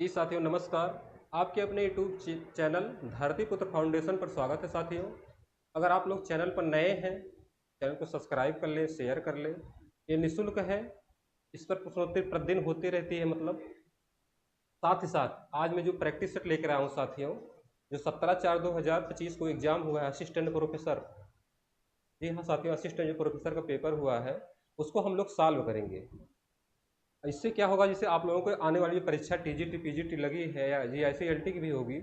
जी साथियों नमस्कार। आपके अपने यूट्यूब चैनल धरतीपुत्र फाउंडेशन पर स्वागत है साथियों। अगर आप लोग चैनल पर नए हैं, चैनल को सब्सक्राइब कर लें, शेयर कर लें। ये निःशुल्क है, इस पर प्रश्नोत्तरी प्रतिदिन होती रहती है। मतलब साथ ही साथ आज मैं जो प्रैक्टिस सेट लेकर आया हूँ साथियों, जो 17/4/2025 को एग्जाम हुआ है असिस्टेंट प्रोफेसर। जी हाँ साथियों, असिस्टेंट जो प्रोफेसर का पेपर हुआ है उसको हम लोग सॉल्व करेंगे। इससे क्या होगा, जैसे आप लोगों को आने वाली परीक्षा टीजीटी पीजीटी लगी है या जीआईसी एलटी की भी होगी,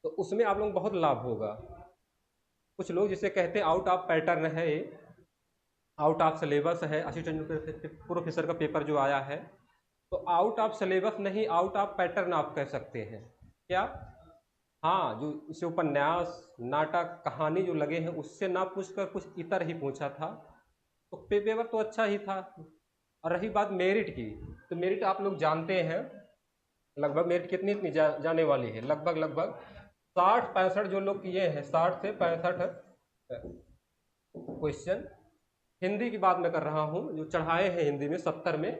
तो उसमें आप लोगों को बहुत लाभ होगा। कुछ लोग जिसे कहते हैं आउट ऑफ पैटर्न है, आउट ऑफ सिलेबस है, असिस्टेंट प्रोफेसर का पेपर जो आया है, तो आउट ऑफ सिलेबस नहीं, आउट ऑफ पैटर्न आप कह सकते हैं। क्या? हाँ, जो इसे उपन्यास नाटक कहानी जो लगे हैं उससे ना पूछकर कुछ इतर ही पूछा था, तो पेपर तो अच्छा ही था। और रही बात मेरिट की, तो मेरिट आप लोग जानते हैं लगभग मेरिट कितनी इतनी जाने वाली है। लगभग लगभग 60-65 जो लोग किए हैं, 60 से 65 क्वेश्चन। हिंदी की बात मैं कर रहा हूँ, जो चढ़ाए हैं हिंदी में 70 में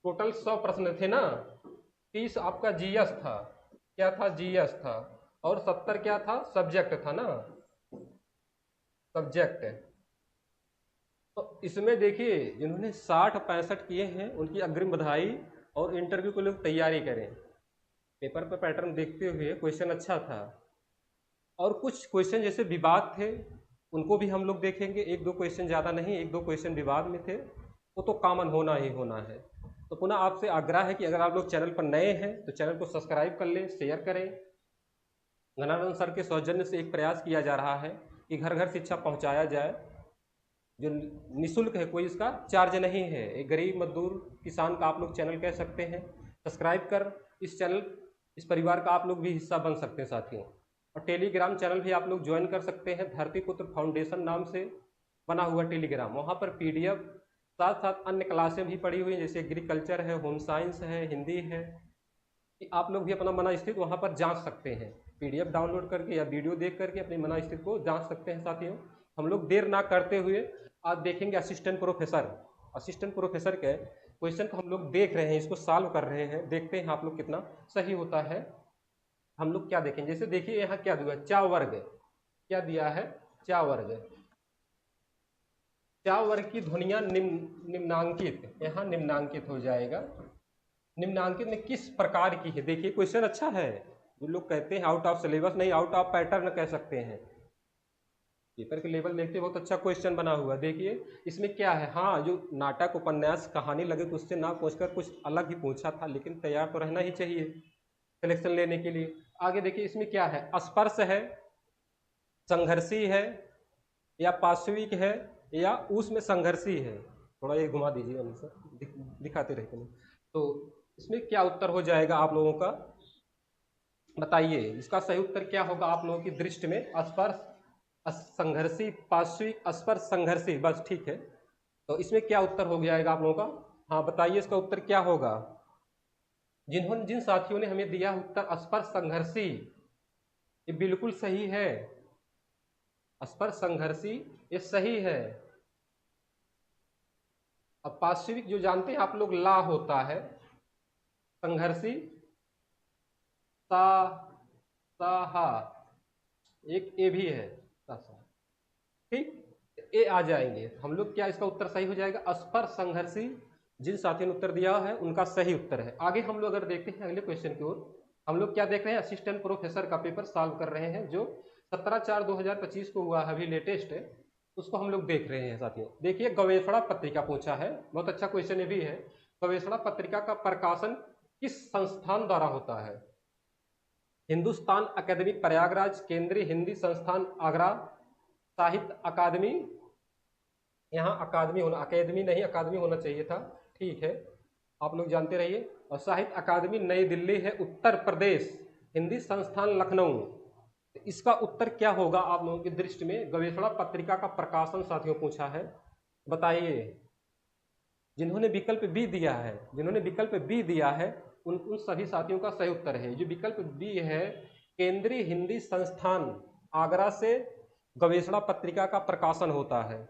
टोटल 100 प्रश्न थे ना। 30 आपका जीएस था, क्या था? जीएस था। और 70 क्या था? सब्जेक्ट था ना, सब्जेक्ट। तो इसमें देखिए, जिन्होंने 60-65 किए हैं उनकी अग्रिम बधाई, और इंटरव्यू को लोग तैयारी करें। पेपर पर पैटर्न देखते हुए क्वेश्चन अच्छा था, और कुछ क्वेश्चन जैसे विवाद थे उनको भी हम लोग देखेंगे। एक दो क्वेश्चन ज़्यादा नहीं, एक दो क्वेश्चन विवाद में थे, वो तो कॉमन होना ही होना है। तो पुनः आपसे आग्रह है कि अगर आप लोग चैनल पर नए हैं तो चैनल को सब्सक्राइब कर लें, शेयर करें। घनानंद सर के सौजन्य से एक प्रयास किया जा रहा है कि घर घर शिक्षा पहुंचाया जाए, जो निःशुल्क है, कोई इसका चार्ज नहीं है। एक गरीब मजदूर किसान का आप लोग चैनल कह सकते हैं। सब्सक्राइब कर इस चैनल, इस परिवार का आप लोग भी हिस्सा बन सकते हैं साथियों। और टेलीग्राम चैनल भी आप लोग ज्वाइन कर सकते हैं, धरतीपुत्र फाउंडेशन नाम से बना हुआ टेलीग्राम। वहाँ पर पीडीएफ साथ साथ अन्य क्लासें भी पड़ी हुई हैं, जैसे एग्रीकल्चर है, होम साइंस है, हिंदी है, कि आप लोग भी अपना मना स्थित वहाँ पर जांच सकते हैं। पीडीएफ डाउनलोड करके या वीडियो देख करके अपनी मना स्थित को जांच सकते हैं साथियों। हम लोग देर ना करते हुए आज देखेंगे असिस्टेंट प्रोफेसर। असिस्टेंट प्रोफेसर के क्वेश्चन को हम लोग देख रहे हैं, इसको सॉल्व कर रहे हैं, देखते हैं आप लोग कितना सही होता है। हम लोग क्या देखेंगे, जैसे देखिए यहाँ क्या दिया, चा वर्ग। क्या दिया है? चा वर्ग। चा वर्ग की ध्वनियां निम्नांकित, यहाँ निम्नांकित हो जाएगा। निम्नांकित में किस प्रकार की है? देखिए क्वेश्चन अच्छा है। जो लोग कहते हैं आउट ऑफ सिलेबस नहीं, आउट ऑफ पैटर्न कह सकते हैं। पेपर के लेवल देखते बहुत अच्छा क्वेश्चन बना हुआ। देखिए इसमें क्या है, हाँ, जो नाटक उपन्यास कहानी लगे तो उससे ना पूछकर कुछ अलग ही पूछा था, लेकिन तैयार तो रहना ही चाहिए सिलेक्शन लेने के लिए। आगे देखिए इसमें क्या है, स्पर्श है, संघर्षी है, या पार्श्विक है, या उसमें संघर्षी है। थोड़ा ये घुमा दीजिए अनिल सर, दिखाते रहते हैं। तो इसमें क्या उत्तर हो जाएगा आप लोगों का, बताइए। इसका सही उत्तर क्या होगा आप लोगों की दृष्टि में? स्पर्श संघर्षी, पार्श्विक, स्पर्श, संघर्षी, बस ठीक है। तो इसमें क्या उत्तर हो जाएगा आप लोगों का? हाँ बताइए इसका उत्तर क्या होगा। जिन साथियों ने हमें दिया उत्तर स्पर्श संघर्षी, ये बिल्कुल सही है। स्पर्श संघर्षी ये सही है। अब पार्श्विक जो जानते हैं आप लोग, ला होता है। संघर्षी सा, सा, हा, एक ए भी है, सा, सा। ठीक, ए आ जाएंगे हम लोग। क्या इसका उत्तर सही हो जाएगा? स्पर्श संघर्षी। जिन साथियों ने उत्तर दिया है उनका सही उत्तर है। आगे हम लोग अगर देखते हैं अगले क्वेश्चन की ओर, हम लोग क्या देख रहे हैं? असिस्टेंट प्रोफेसर का पेपर सॉल्व कर रहे हैं, जो 17/4/2025 को हुआ है, अभी लेटेस्ट है, उसको हम लोग देख रहे हैं साथियों। देखिए गवेषणा पत्रिका पूछा है, बहुत अच्छा क्वेश्चन ये भी है। गवेषणा पत्रिका का प्रकाशन किस संस्थान द्वारा होता है? हिंदुस्तान अकेदमी प्रयागराज, केंद्रीय हिंदी संस्थान आगरा, साहित्य अकादमी, यहाँ अकादमी होना, अकेदमी नहीं अकादमी होना चाहिए था, ठीक है, आप लोग जानते रहिए। और साहित्य अकादमी नई दिल्ली है, उत्तर प्रदेश। हिंदी संस्थान लखनऊ। तो इसका उत्तर क्या होगा आप लोगों की दृष्टि में? गवेषणा पत्रिका का प्रकाशन साथियों पूछा है, बताइए। जिन्होंने विकल्प बी दिया है, जिन्होंने विकल्प बी दिया है, उन सभी साथियों का सही उत्तर है। जो विकल्प बी है, केंद्रीय हिंदी संस्थान आगरा से गवेषणा पत्रिका का प्रकाशन होता है।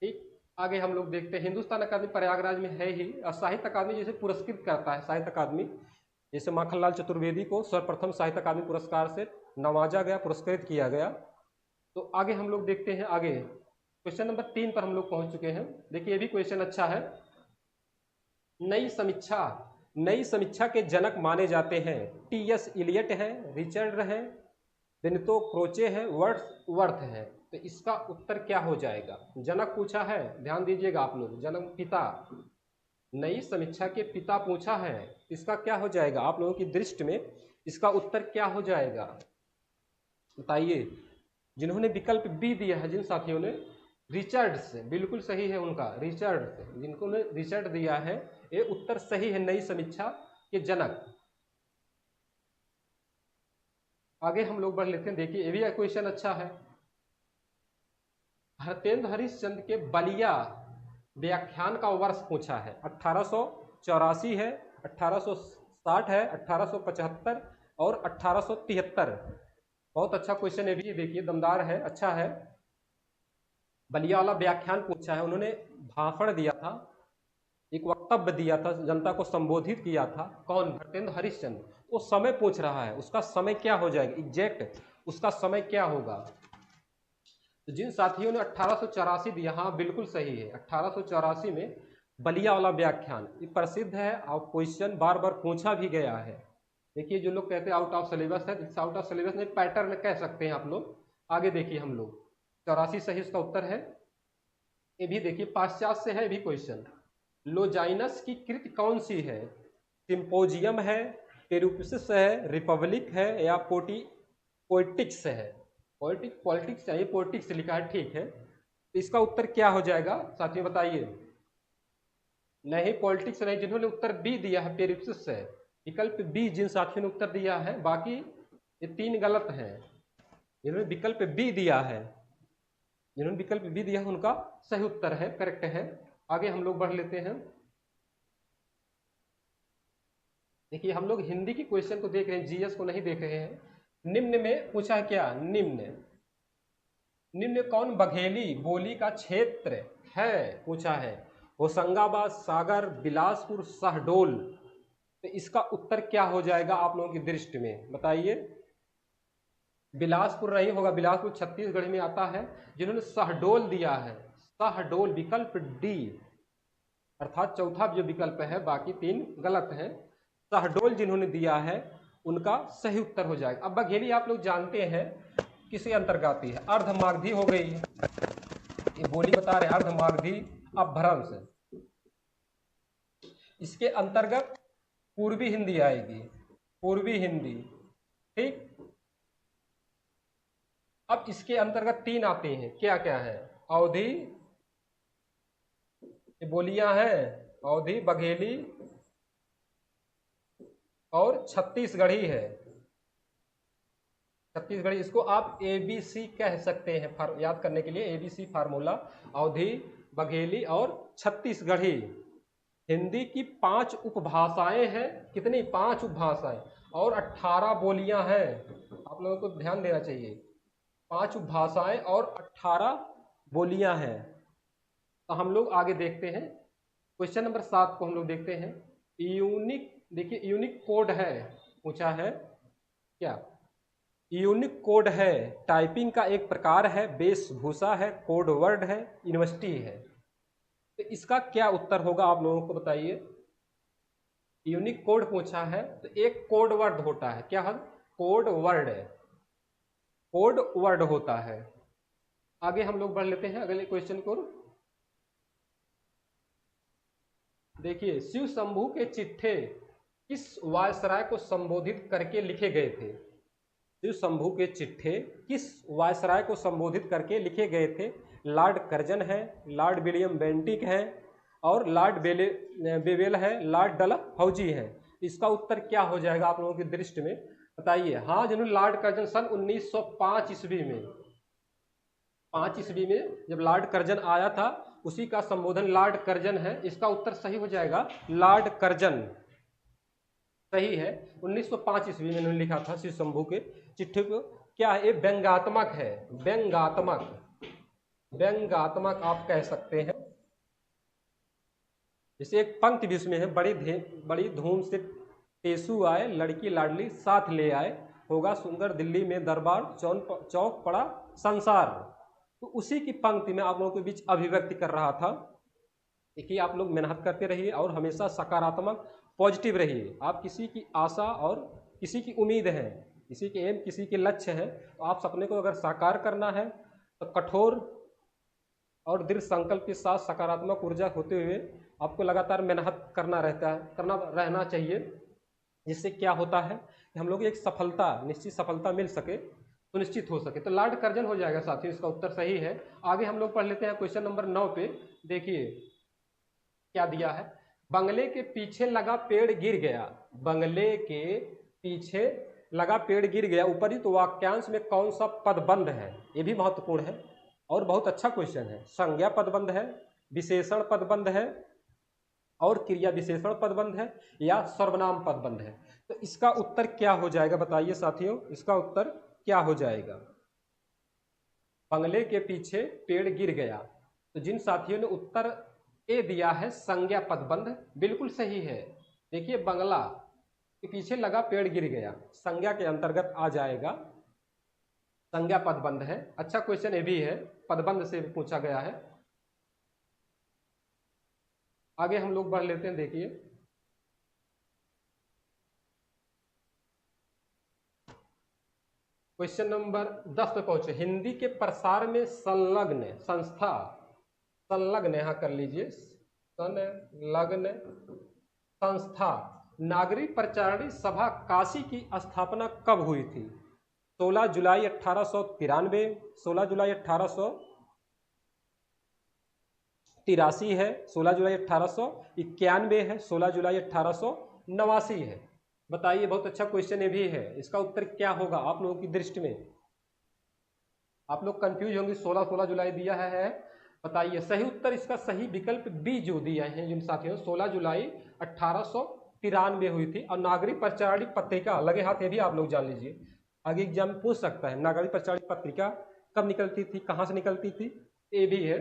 ठीक, आगे हम लोग देखते हैं हिंदुस्तान अकादमी प्रयागराज में है ही, और साहित्य अकादमी जैसे पुरस्कृत करता है, साहित्य अकादमी जैसे माखनलाल चतुर्वेदी को सर्वप्रथम साहित्य अकादमी पुरस्कार से नवाजा गया, पुरस्कृत किया गया। तो आगे हम लोग देखते हैं, आगे क्वेश्चन नंबर 3 पर हम लोग पहुंच चुके हैं। देखिए ये भी क्वेश्चन अच्छा है। नई समीक्षा के जनक माने जाते हैं टी.एस. इलियट हैं, रिचर्ड हैं, बेनितो क्रोचे हैं, वर्थ हैं। तो इसका उत्तर क्या हो जाएगा? जनक पूछा है, ध्यान दीजिएगा आप लोग, जनक पिता, नई समीक्षा के पिता पूछा है, इसका क्या हो जाएगा आप लोगों की दृष्टि में? इसका उत्तर क्या हो जाएगा बताइए। जिन्होंने विकल्प बी दिया है, जिन साथियों ने रिचर्ड्स, बिल्कुल सही है उनका, रिचर्ड्स, जिनको ने रिचर्ड दिया है, ये उत्तर सही है, नई समीक्षा के जनक। आगे हम लोग बढ़ लेते हैं। देखिए ये भी क्वेश्चन अच्छा है। हतेंद्र हरिश्चंद्र के बलिया व्याख्यान का वर्ष पूछा है। 1884 है, 1860 है, 1875 और 1873। बहुत अच्छा क्वेश्चन है भी, देखिए दमदार है, अच्छा है। बलिया वाला व्याख्यान पूछा है, उन्होंने भाषण दिया था, एक वक्तव्य दिया था, जनता को संबोधित किया था। कौन? हतेंद्र हरिश्चंद्र। वो समय पूछ रहा है, उसका समय क्या हो जाएगा एग्जैक्ट, उसका समय क्या होगा? तो जिन साथियों ने 1884 दिया, हाँ बिल्कुल सही है, 1884 में बलिया वाला व्याख्यान, ये प्रसिद्ध है और क्वेश्चन बार बार पूछा भी गया है। देखिए जो लोग कहते हैं आउट ऑफ सिलेबस है, आउट ऑफ सिलेबस नहीं, पैटर्न कह सकते हैं आप लोग। आगे देखिए हम लोग, 84 सही उसका उत्तर है। ये भी देखिए पाश्चात्य से है भी क्वेश्चन। लोजाइनस की कृति कौन सी है? सिंपोजियम है, पेरुपसिस है, रिपब्लिक है, या पोइटिक्स है? पॉलिटिक्स चाहिए, पॉलिटिक्स लिखा है, ठीक है। तो इसका उत्तर क्या हो जाएगा साथियों बताइए। नहीं पॉलिटिक्स नहीं, जिन्होंने उत्तर बी दिया है पेरिप्सिस है, विकल्प बी जिन साथियों ने उत्तर दिया है, बाकी ये 3 गलत हैं। जिन्होंने विकल्प बी दिया है, जिन्होंने विकल्प बी दिया है उनका सही उत्तर है, करेक्ट है। आगे हम लोग बढ़ लेते हैं। देखिए हम लोग हिंदी की क्वेश्चन को देख रहे हैं, जीएस को नहीं देख रहे हैं। निम्न में पूछा क्या? निम्न कौन बघेली बोली का क्षेत्र है पूछा है। होशंगाबाद, सागर, बिलासपुर, शहडोल। तो इसका उत्तर क्या हो जाएगा आप लोगों की दृष्टि में बताइए। बिलासपुर नहीं होगा, बिलासपुर छत्तीसगढ़ में आता है। जिन्होंने शहडोल दिया है, शहडोल विकल्प डी, अर्थात चौथा जो विकल्प है, बाकी 3 गलत हैं। शहडोल जिन्होंने दिया है उनका सही उत्तर हो जाएगा। अब बघेली आप लोग जानते हैं किसके अंतर्गत आती है? अर्धमागधी हो गई, ये बोली बता रहे अर्धमागधी अपभ्रंश। इसके अंतर्गत पूर्वी हिंदी आएगी, पूर्वी हिंदी, ठीक। अब इसके अंतर्गत 3 आते हैं, क्या क्या है? अवधी, ये बोलियां हैं, अवधी, बघेली और छत्तीसगढ़ी है। छत्तीसगढ़ी, इसको आप ABC कह सकते हैं याद करने के लिए, ABC फार्मूला। अवधी, बघेली और छत्तीसगढ़ी। हिंदी की 5 उपभाषाएं हैं। कितनी? 5 उपभाषाएं और 18 बोलियां हैं। आप लोगों को ध्यान देना चाहिए, 5 उपभाषाएं और 18 बोलियां हैं। तो हम लोग आगे देखते हैं, क्वेश्चन नंबर 7 को हम लोग देखते हैं। यूनिक, देखिए यूनिक कोड है पूछा है क्या? यूनिक कोड है, टाइपिंग का एक प्रकार है, वेशभूषा है, कोड वर्ड है, यूनिवर्सिटी है। तो इसका क्या उत्तर होगा आप लोगों को बताइए। यूनिक कोड पूछा है तो एक कोड वर्ड होता है, क्या है? कोड वर्ड, कोड वर्ड होता है। आगे हम लोग बढ़ लेते हैं अगले क्वेश्चन को। देखिए शिव शंभू के चिट्ठे किस वायसराय को संबोधित करके लिखे गए थे? शिव शंभू के चिट्ठे किस वायसराय को संबोधित करके लिखे गए थे? लॉर्ड कर्जन है, लॉर्ड विलियम बेंटिक है और लॉर्ड बेवेल है, लॉर्ड डलहौजी है। इसका उत्तर क्या हो जाएगा आप लोगों की दृष्टि में बताइए। हाँ, जिन्होंने लॉर्ड कर्जन सन 1905 ईस्वी में, 5 ईस्वी में जब लॉर्ड कर्जन आया था, उसी का संबोधन लॉर्ड कर्जन है। इसका उत्तर सही हो जाएगा, लॉर्ड कर्जन सही है। 1905 ईस्वी में उन्होंने लिखा था शिव शंभू के चिट्ठी को। क्या है? ये व्यंग्यात्मक है, व्यंग्यात्मक, व्यंग्यात्मक आप कह सकते हैं। जैसे एक पंक्ति भी उसमें है, बड़ी धूम से टेसू आए, लड़की लाडली साथ ले आए, होगा सुंदर दिल्ली में दरबार, चौक पड़ा संसार। तो उसी की पंक्ति में आप लोगों के बीच अभिव्यक्ति कर रहा था। देखिए आप लोग मेहनत करते रहिए और हमेशा सकारात्मक पॉजिटिव रहिए। आप किसी की आशा और किसी की उम्मीद है, किसी के एम, किसी के लक्ष्य है, तो आप सपने को अगर साकार करना है तो कठोर और दृढ़ संकल्प के साथ सकारात्मक ऊर्जा होते हुए आपको लगातार मेहनत करना रहना चाहिए। जिससे क्या होता है कि हम लोग एक सफलता, निश्चित सफलता मिल सके, सुनिश्चित हो सके। तो लॉर्ड कर्जन हो जाएगा साथियों, इसका उत्तर सही है। आगे हम लोग पढ़ लेते हैं क्वेश्चन नंबर 9 पे। देखिए क्या दिया है, बंगले के पीछे लगा पेड़ गिर गया। बंगले के पीछे लगा पेड़ गिर गया, उपरित वाक्यांश में कौन सा पदबंध है? ये भी महत्वपूर्ण है और बहुत अच्छा क्वेश्चन है। संज्ञा पदबंध है, विशेषण पदबंध है और क्रिया विशेषण पदबंध है या सर्वनाम पदबंध है? तो इसका उत्तर क्या हो जाएगा बताइए साथियों, इसका उत्तर क्या हो जाएगा? बंगले के पीछे पेड़ गिर गया, तो जिन साथियों ने उत्तर ए दिया है संज्ञा पदबंध, बिल्कुल सही है। देखिए बंगला के पीछे लगा पेड़ गिर गया, संज्ञा के अंतर्गत आ जाएगा, संज्ञा पदबंध है। अच्छा क्वेश्चन ये भी है, पदबंध से पूछा गया है। आगे हम लोग बढ़ लेते हैं। देखिए क्वेश्चन नंबर 10 पे पहुंचे। हिंदी के प्रसार में संलग्न संस्था, संलग्न यहां कर लीजिए, संलग्न संस्था नागरिक प्रचारणी सभा काशी की स्थापना कब हुई थी? 16 जुलाई 1893, 16 जुलाई 1883 है, 16 जुलाई 1891 है, 16 जुलाई 1889 है। बताइए, बहुत अच्छा क्वेश्चन ये भी है। इसका उत्तर क्या होगा आप लोगों की दृष्टि में? आप लोग कंफ्यूज होंगे, 16 जुलाई दिया है। बताइए सही उत्तर, इसका सही विकल्प बी जो दिया है जिन साथियों, 16 जुलाई 1893 हुई थी। और नागरिक प्रचारणी पत्रिका, लगे हाथ ये भी आप लोग जान लीजिए, आगे एग्जाम पूछ सकता है। नागरिक प्रचारणी पत्रिका कब निकलती थी, कहां से निकलती थी? ये भी है,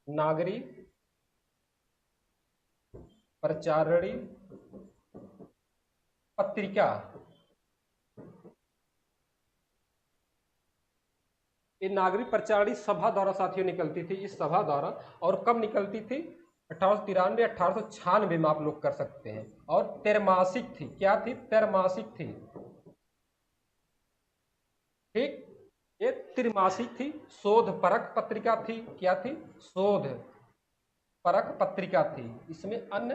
नागरिक प्रचारणी पत्रिका ये नागरिक प्रचारणी सभा द्वारा साथियों निकलती थी, इस सभा द्वारा। और कब निकलती थी? 1893, 1896 में आप लोग कर सकते हैं। और त्रैमासिक थी, क्या थी? त्रैमासिक थी, ठीक। ये त्रैमासिक थी, शोध परक पत्रिका थी। क्या थी? शोध परक पत्रिका थी। इसमें अन्य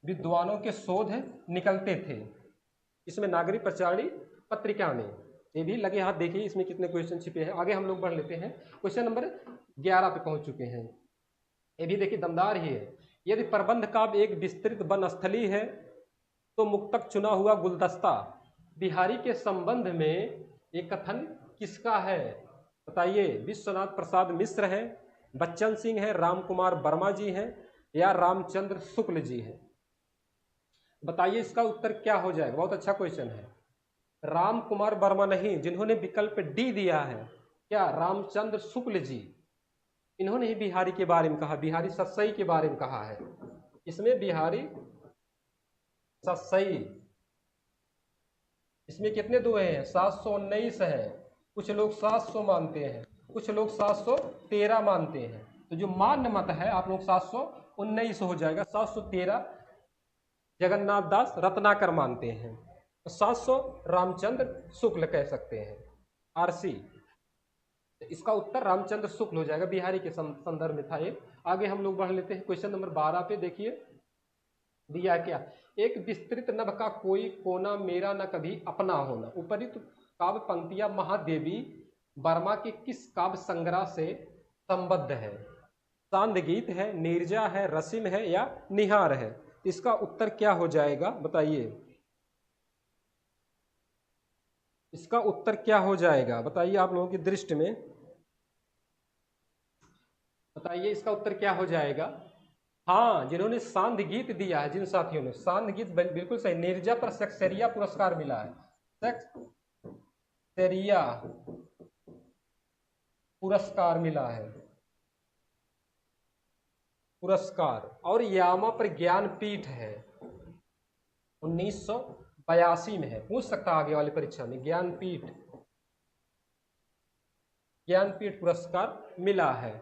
विद्वानों के शोध निकलते थे, इसमें नागरिक प्रचारणी पत्रिका में। ये भी लगे हाथ देखिए इसमें कितने क्वेश्चन छिपे हैं। आगे हम लोग बढ़ लेते हैं, क्वेश्चन नंबर 11 पे पहुंच चुके हैं। ये भी देखिए दमदार ही है। यदि प्रबंध काव्य एक विस्तृत वनस्थली है तो मुक्तक चुना हुआ गुलदस्ता बिहारी के संबंध में ये कथन किसका है? बताइए, विश्वनाथ प्रसाद मिश्र है, बच्चन सिंह है, राम कुमार वर्मा जी हैं या रामचंद्र शुक्ल जी हैं? बताइए इसका उत्तर क्या हो जाएगा? बहुत अच्छा क्वेश्चन है। राम कुमार वर्मा नहीं, जिन्होंने विकल्प डी दिया है, क्या? रामचंद्र शुक्ल जी, इन्होंने ही बिहारी के बारे में कहा, बिहारी सतसई के बारे में कहा है। इसमें बिहारी सतसई, इसमें कितने दुए हैं? 719 है। कुछ लोग 700 मानते हैं, कुछ लोग 713 मानते हैं। तो जो मान्य मत है आप लोग 719 हो जाएगा। 713 जगन्नाथ दास रत्नाकर मानते हैं, तो 700 रामचंद्र शुक्ल कह सकते हैं, आरसी। इसका उत्तर रामचंद्र शुक्ल हो जाएगा, बिहारी के संदर्भ में था ये। आगे हम लोग बढ़ लेते हैं, क्वेश्चन नंबर 12 पे। देखिए दिया क्या, एक विस्तृत नभ का कोई कोना मेरा न कभी अपना होना। उपरित काव्य पंक्तियां महादेवी वर्मा के किस काव्य संग्रह से संबद्ध है? सांद गीत है, नीरजा है, रसिम है या निहार है? इसका उत्तर क्या हो जाएगा बताइए? इसका उत्तर क्या हो जाएगा बताइए आप लोगों की दृष्टि में? बताइए इसका उत्तर क्या हो जाएगा? हाँ, जिन्होंने सांद गीत दिया है, जिन साथियों ने सांद गीत, बिल्कुल सही। नीरजा पर सेक्सेरिया पुरस्कार मिला है, सेक्सेरिया पुरस्कार मिला है। पुरस्कार और यामा पर ज्ञानपीठ है 1982 में है। पूछ सकता आगे वाली परीक्षा में, ज्ञानपीठ पुरस्कार मिला है।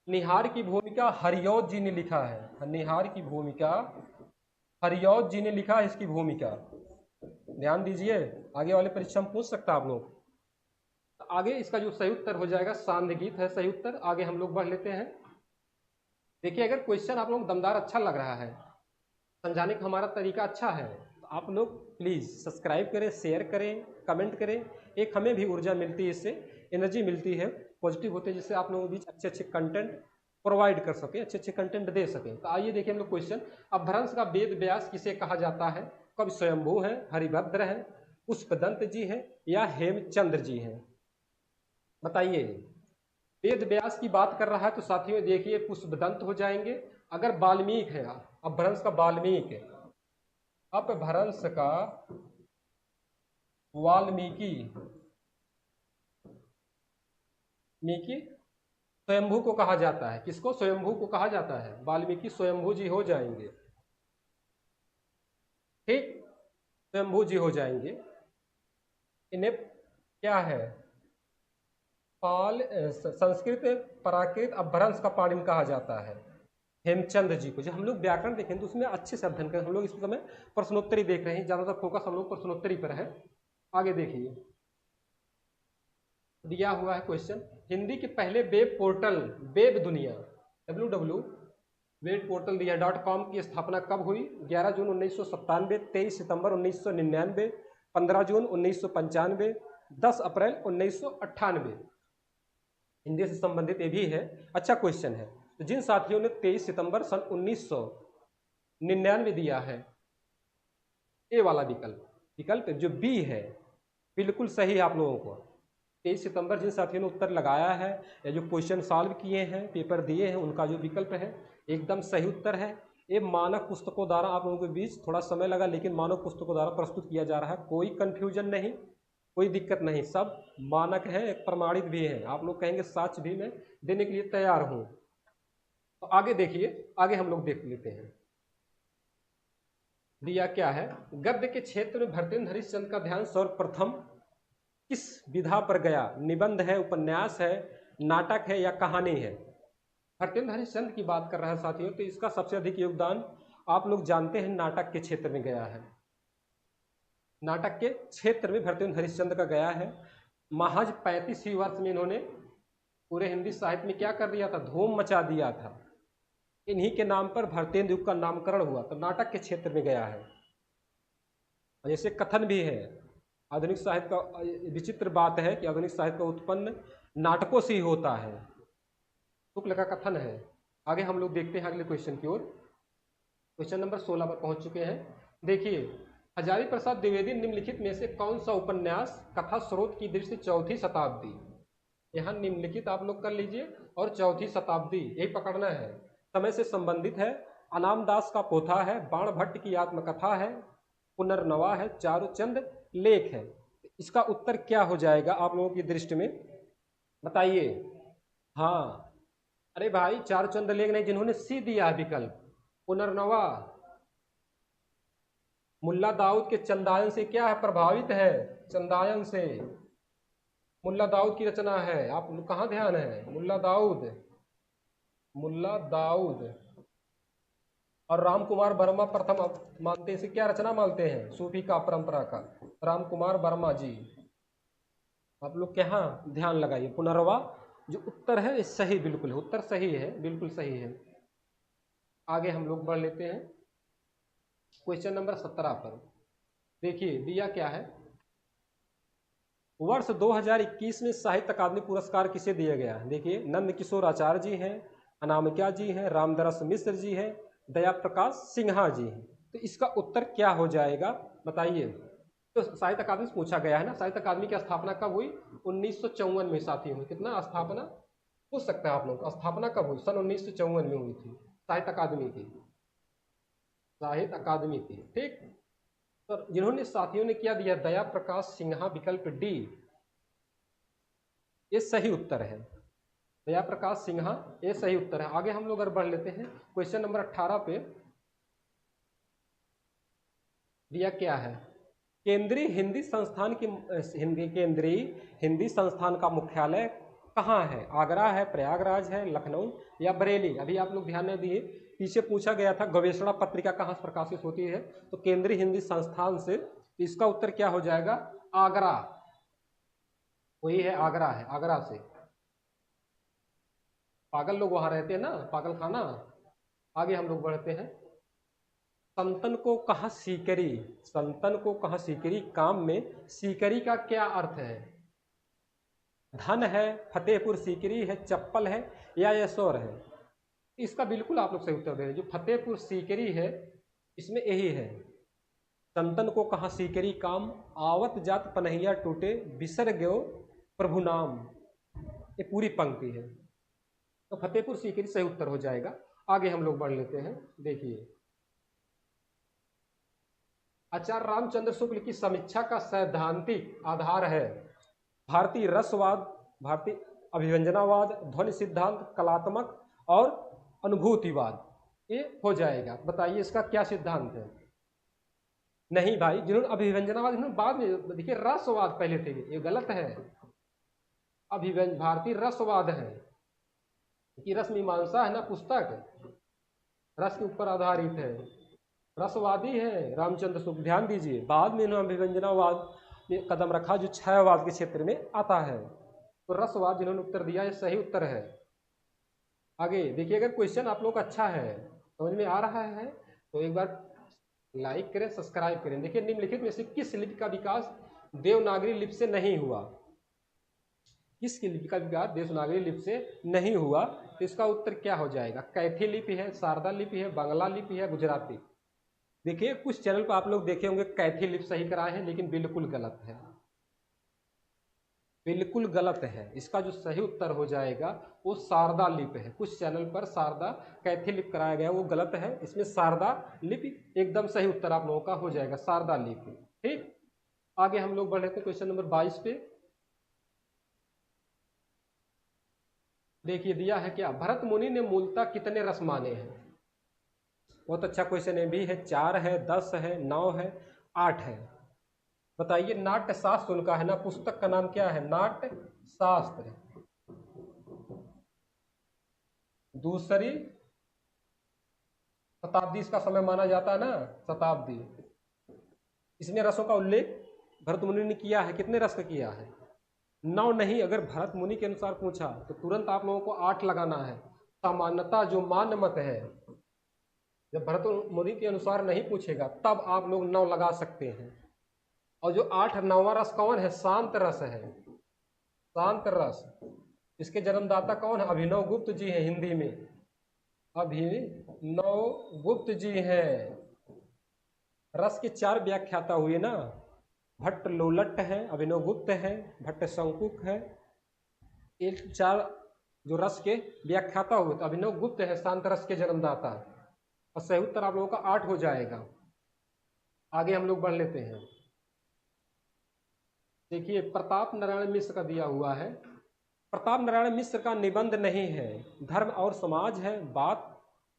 निहार की भूमिका हरिऔध जी ने लिखा है। निहार की भूमिका हरिऔध जी ने लिखा है इसकी भूमिका। ध्यान दीजिए, आगे वाले परीक्षा में पूछ सकता आप लोग। आगे इसका जो सही उत्तर हो जाएगा सांध्य गीत है सही उत्तर। आगे हम लोग बढ़ लेते हैं। देखिए, अगर क्वेश्चन आप लोग दमदार अच्छा लग रहा है, समझाने का हमारा तरीका अच्छा है, तो आप लोग प्लीज़ सब्सक्राइब करें, शेयर करें, कमेंट करें। एक हमें भी ऊर्जा मिलती है, इससे एनर्जी मिलती है, पॉजिटिव होते हैं, जिससे आप लोगों के बीच अच्छे अच्छे कंटेंट प्रोवाइड कर सकें, अच्छे अच्छे कंटेंट दे सकें। तो आइए देखिए हम लोग क्वेश्चन। अपभ्रंश का वेद व्यास किसे कहा जाता है? कवि स्वयंभू है, हरिभद्र है, पुष्पदंत जी है या हेमचंद्र जी हैं? बताइए। वेद व्यास की बात कर रहा है तो साथियों देखिए पुष्पदंत हो जाएंगे। अगर वाल्मीकि है, अपभ्रंश का वाल्मीकि है, अपभ्रंश का वाल्मीकि स्वयंभू को कहा जाता है। किसको? स्वयंभू को कहा जाता है। वाल्मीकि स्वयंभू जी हो जाएंगे, ठीक, स्वयंभू जी हो जाएंगे। इन्हें क्या है? संस्कृत प्राकृत अपभ्रंश का पाणिनि कहा जाता है हेमचंद्र जी को। जब हम लोग व्याकरण देखें तो उसमें अच्छे से अध्ययन करें। हम लोग इस समय प्रश्नोत्तरी देख रहे हैं, ज्यादातर फोकस हम लोग प्रश्नोत्तरी पर है। आगे देखिए, दिया हुआ है क्वेश्चन। हिंदी के पहले वेब पोर्टल वेब दुनिया www वेब पोर्टल दिया .com की स्थापना कब हुई? 11 जून 1997, 23 सितंबर 1999, 15 जून 1995, 10 अप्रैल 1998। हिंदी से संबंधित ये भी है, अच्छा क्वेश्चन है। तो जिन साथियों ने 23 सितंबर सन 1999 दिया है, ए वाला विकल्प जो बी है बिल्कुल सही है आप लोगों को। 23 सितंबर जिन साथियों ने उत्तर लगाया है या जो क्वेश्चन सॉल्व किए हैं, पेपर दिए हैं, उनका जो विकल्प है एकदम सही उत्तर है। ये मानक पुस्तकों द्वारा आप लोगों के बीच थोड़ा समय लगा, लेकिन मानक पुस्तकों द्वारा प्रस्तुत किया जा रहा है। कोई कंफ्यूजन नहीं, कोई दिक्कत नहीं, सब मानक है, एक प्रमाणित भी है। आप लोग कहेंगे साक्ष्य भी मैं देने के लिए तैयार हूं। तो आगे देखिए, आगे हम लोग देख लेते हैं। दिया क्या है? गद्य के क्षेत्र में भरतेंद्र हरिश्चंद्र का ध्यान सर्वप्रथम किस विधा पर गया? निबंध है, उपन्यास है, नाटक है या कहानी है? भरतेंद्र हरिश्चंद्र की बात कर रहा है साथियों, तो इसका सबसे अधिक योगदान आप लोग जानते हैं नाटक के क्षेत्र में गया है। नाटक के क्षेत्र में भरतेंद्र हरिश्चंद्र का गया है। महज 35 वर्ष में इन्होंने पूरे हिंदी साहित्य में क्या कर दिया था? धूम मचा दिया था। इन्हीं के नाम पर भरतेंद्र युग का नामकरण हुआ, तो नाटक के क्षेत्र में गया है। जैसे कथन भी है, आधुनिक साहित्य का विचित्र बात है कि आधुनिक साहित्य का उत्पन्न नाटकों से ही होता है। शुक्ल का कथन है। आगे हम लोग देखते हैं अगले क्वेश्चन की ओर। क्वेश्चन नंबर 16 पर पहुंच चुके हैं। देखिए, हजारी प्रसाद द्विवेदी निम्नलिखित में से कौन सा उपन्यास कथा स्रोत की दृष्टि से चौथी शताब्दी, यहाँ निम्नलिखित आप लोग कर लीजिए और चौथी शताब्दी यही पकड़ना है, समय से संबंधित है। अनाम दास का पोथा है, बाण भट्ट की आत्मकथा है, पुनर्नवा है, चारुचंद लेख है। इसका उत्तर क्या हो जाएगा आप लोगों की दृष्टि में? बताइए। हाँ, अरे भाई चारुचंद लेख नहीं, जिन्होंने सी दिया विकल्प पुनर्नवा। मुल्ला दाऊद के चंदायन से क्या है? प्रभावित है, चंदायन से मुल्ला दाऊद की रचना है। आप कहाँ ध्यान है? मुल्ला दाऊद और राम कुमार वर्मा प्रथम मानते हैं। इसे क्या रचना मानते हैं? सूफी का परंपरा का राम कुमार वर्मा जी। आप लोग क्या ध्यान लगाइए। पुनर्वा जो उत्तर है सही, बिल्कुल उत्तर सही है, बिल्कुल सही है। आगे हम लोग बढ़ लेते हैं क्वेश्चन नंबर 17 पर। देखिए दिया क्या है? वर्ष 2021 में साहित्य अकादमी पुरस्कार किसे दिया गया है? देखिए, नंद किशोर आचार्य जी हैं, अनामिका जी हैं, रामदरस मिश्र जी हैं, दया प्रकाश सिन्हा जी हैं। तो इसका उत्तर क्या हो जाएगा बताइए। तो साहित्य अकादमी से पूछा गया है ना, साहित्य अकादमी की स्थापना कब हुई? 1954 में साथी हुई। कितना स्थापना पूछ सकते हैं आप लोग, स्थापना कब हुई? सन 1954 में हुई थी साहित्य अकादमी की, साहित्य अकादमी की, ठीक। तो जिन्होंने साथियों ने क्या दिया? दया प्रकाश सिन्हा, विकल्प डी, ये सही उत्तर है। जया प्रकाश सिन्हा, ये सही उत्तर है। आगे हम लोग अगर बढ़ लेते हैं, क्वेश्चन नंबर 18 पे दिया क्या है, केंद्रीय हिंदी संस्थान की केंद्रीय हिंदी संस्थान का मुख्यालय कहाँ है? आगरा है, प्रयागराज है, लखनऊ या बरेली? अभी आप लोग ध्यान नहीं दिए, पीछे पूछा गया था गवेषणा पत्रिका कहाँ से प्रकाशित होती है, तो केंद्रीय हिंदी संस्थान से। इसका उत्तर क्या हो जाएगा? आगरा, वही है, आगरा है, आगरा से। पागल लोग वहां रहते हैं ना, पागल खाना। आगे हम लोग बढ़ते हैं, संतन को कहा सीकरी, संतन को कहा सीकरी काम में सीकरी का क्या अर्थ है? धन है, फतेहपुर सीकरी है, चप्पल है या यशोर है? इसका बिल्कुल आप लोग सही उत्तर दे रहे हैं। जो फतेहपुर सीकरी है इसमें यही है, संतन को कहा सीकरी काम, आवत जात पनहिया टूटे, बिसर गयो प्रभु नाम, ये पूरी पंक्ति है। तो फतेहपुर सीकरी सही उत्तर हो जाएगा। आगे हम लोग बढ़ लेते हैं, देखिए, आचार्य रामचंद्र शुक्ल की समीक्षा का सैद्धांतिक आधार है भारतीय रसवाद, भारतीय अभिव्यंजनावाद, ध्वनि सिद्धांत, कलात्मक और अनुभूतिवाद। ये हो जाएगा। बताइए इसका क्या सिद्धांत है? नहीं भाई, जिन्होंने अभिव्यंजनावाद इन्होंने बाद में, देखिए रसवाद पहले थे, ये गलत है। भारतीय रसवाद है कि रस मीमांसा है ना पुस्तक, रस के ऊपर आधारित है, रसवादी है रामचंद्र शुक्ल, ध्यान दीजिए। बाद में इन्होंने अभिव्यंजनावाद में कदम रखा जो छायावाद के क्षेत्र में आता है। तो रसवाद जिन्होंने उत्तर दिया, ये सही उत्तर है। आगे देखिए, अगर क्वेश्चन आप लोग अच्छा है, समझ में आ रहा है, तो एक बार लाइक करें, सब्सक्राइब करें। देखिए, निम्नलिखित में से किस लिपि का विकास देवनागरी लिपि से नहीं हुआ? किस लिपि का विकास देवनागरी लिपि से नहीं हुआ? तो इसका उत्तर क्या हो जाएगा? कैथी लिपि है, शारदा लिपि है, बांग्ला लिपि है, गुजराती? देखिए, कुछ चैनल पर आप लोग देखे होंगे कैथी लिपि सही कराए हैं, लेकिन बिल्कुल गलत है, बिल्कुल गलत है। इसका जो सही उत्तर हो जाएगा वो शारदा लिपि है। कुछ चैनल पर शारदा कैथी लिपि कराया गया, वो गलत है। इसमें शारदा लिपि एकदम सही उत्तर आप लोगों का हो जाएगा, शारदा लिपि। ठीक, आगे हम लोग बढ़ रहे थे क्वेश्चन नंबर 22 पे। देखिए दिया है क्या, भरत मुनि ने मूलतः कितने रस माने हैं? बहुत अच्छा क्वेश्चन है भी है, 4 है, 10 है, 9 है, 8 है? बताइए, नाट्य शास्त्र उनका है ना, पुस्तक का नाम क्या है? नाट्य शास्त्र। दूसरी शताब्दी इसका समय माना जाता है ना, शताब्दी। इसमें रसों का उल्लेख भरत मुनि ने किया है, कितने रस का किया है? 9 नहीं। अगर भरत मुनि के अनुसार पूछा तो तुरंत आप लोगों को 8 लगाना है। सामान्यता जो मान्य मत है, जब भरत मुनि के अनुसार नहीं पूछेगा तब आप लोग 9 लगा सकते हैं। और जो 8 9वां रस कौन है? शांत रस है, शांत रस। इसके जन्मदाता कौन है? अभिनव गुप्त जी हैं, हिंदी में अभिनव गुप्त जी हैं। रस के 4 व्याख्याता हुए ना, भट्ट लोलट है, अभिनव गुप्त है, भट्ट शंकुक है, एक 4 जो रस के व्याख्याता हुए। तो अभिनव गुप्त है शांत रस के जन्मदाता, और सही उत्तर आप लोगों का 8 हो जाएगा। आगे हम लोग बढ़ लेते हैं, देखिए प्रताप नारायण मिश्र का दिया हुआ है। प्रताप नारायण मिश्र का निबंध नहीं है, धर्म और समाज है, बात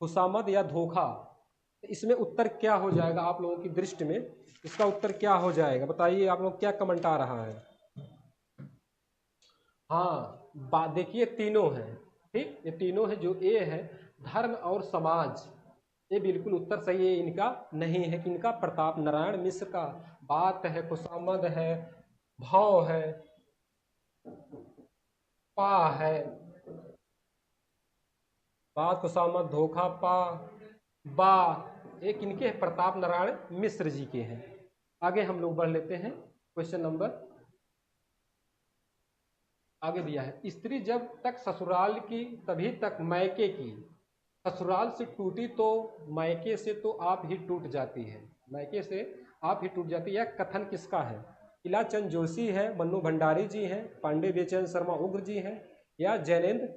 खुशामद या धोखा? इसमें उत्तर क्या हो जाएगा आप लोगों की दृष्टि में? इसका उत्तर क्या हो जाएगा? बताइए, आप लोग क्या कमेंट आ रहा है? हाँ, देखिए तीनों है, ठीक, ये तीनों है। जो ए है धर्म और समाज, ये बिल्कुल उत्तर सही है, इनका नहीं है। कि इनका प्रताप नारायण मिश्र का बात है, खुशामद है, भाव है, पा है, बात खुशामद, धोखा, पा, बा, एक इनके है, प्रताप नारायण मिश्र जी के हैं। आगे हम लोग बढ़ लेते हैं, क्वेश्चन नंबर आगे दिया है, स्त्री जब तक ससुराल की तभी तक मायके की, ससुराल से टूटी तो मायके से तो आप ही टूट जाती है, मायके से आप ही टूट जाती है। यह कथन किसका है? किला चंद जोशी है, मन्नू भंडारी जी हैं, पांडे बेचैन शर्मा उग्र जी हैं, या जैनेन्द्र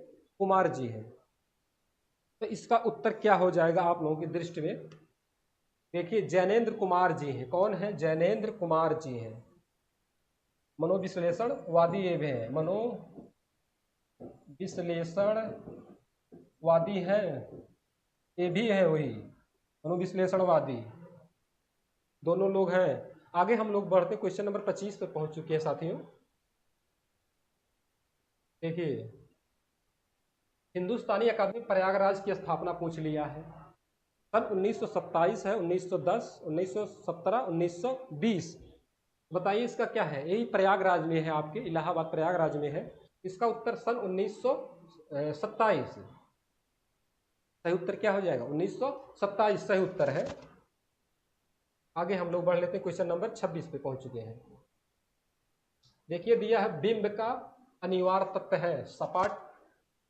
कुमार जी हैं? तो इसका उत्तर क्या हो जाएगा आप लोगों की दृष्टि में? देखिए, जैनेन्द्र कुमार जी हैं। कौन है? जैनेन्द्र कुमार जी हैं, मनोविश्लेषण वादी ये भी हैं, विश्लेषणवादी हैं, ये भी है वही मनोविश्लेषणवादी, दोनों लोग हैं। आगे हम लोग बढ़ते क्वेश्चन नंबर 25 पे पहुंच चुके हैं साथियों। देखिए, हिंदुस्तानी अकादमी प्रयागराज की स्थापना पूछ लिया है। सन 1927 है, 1910, 1917, 1920। बताइए इसका क्या है। यही प्रयागराज में है, आपके इलाहाबाद प्रयागराज में है। इसका उत्तर सन 1927। सही उत्तर क्या हो जाएगा? 1927 सही उत्तर है। आगे हम लोग बढ़ लेते हैं, क्वेश्चन नंबर 26 पे पहुंच चुके हैं। देखिए दिया है, बिंब का अनिवार्य तत्व है, सपाट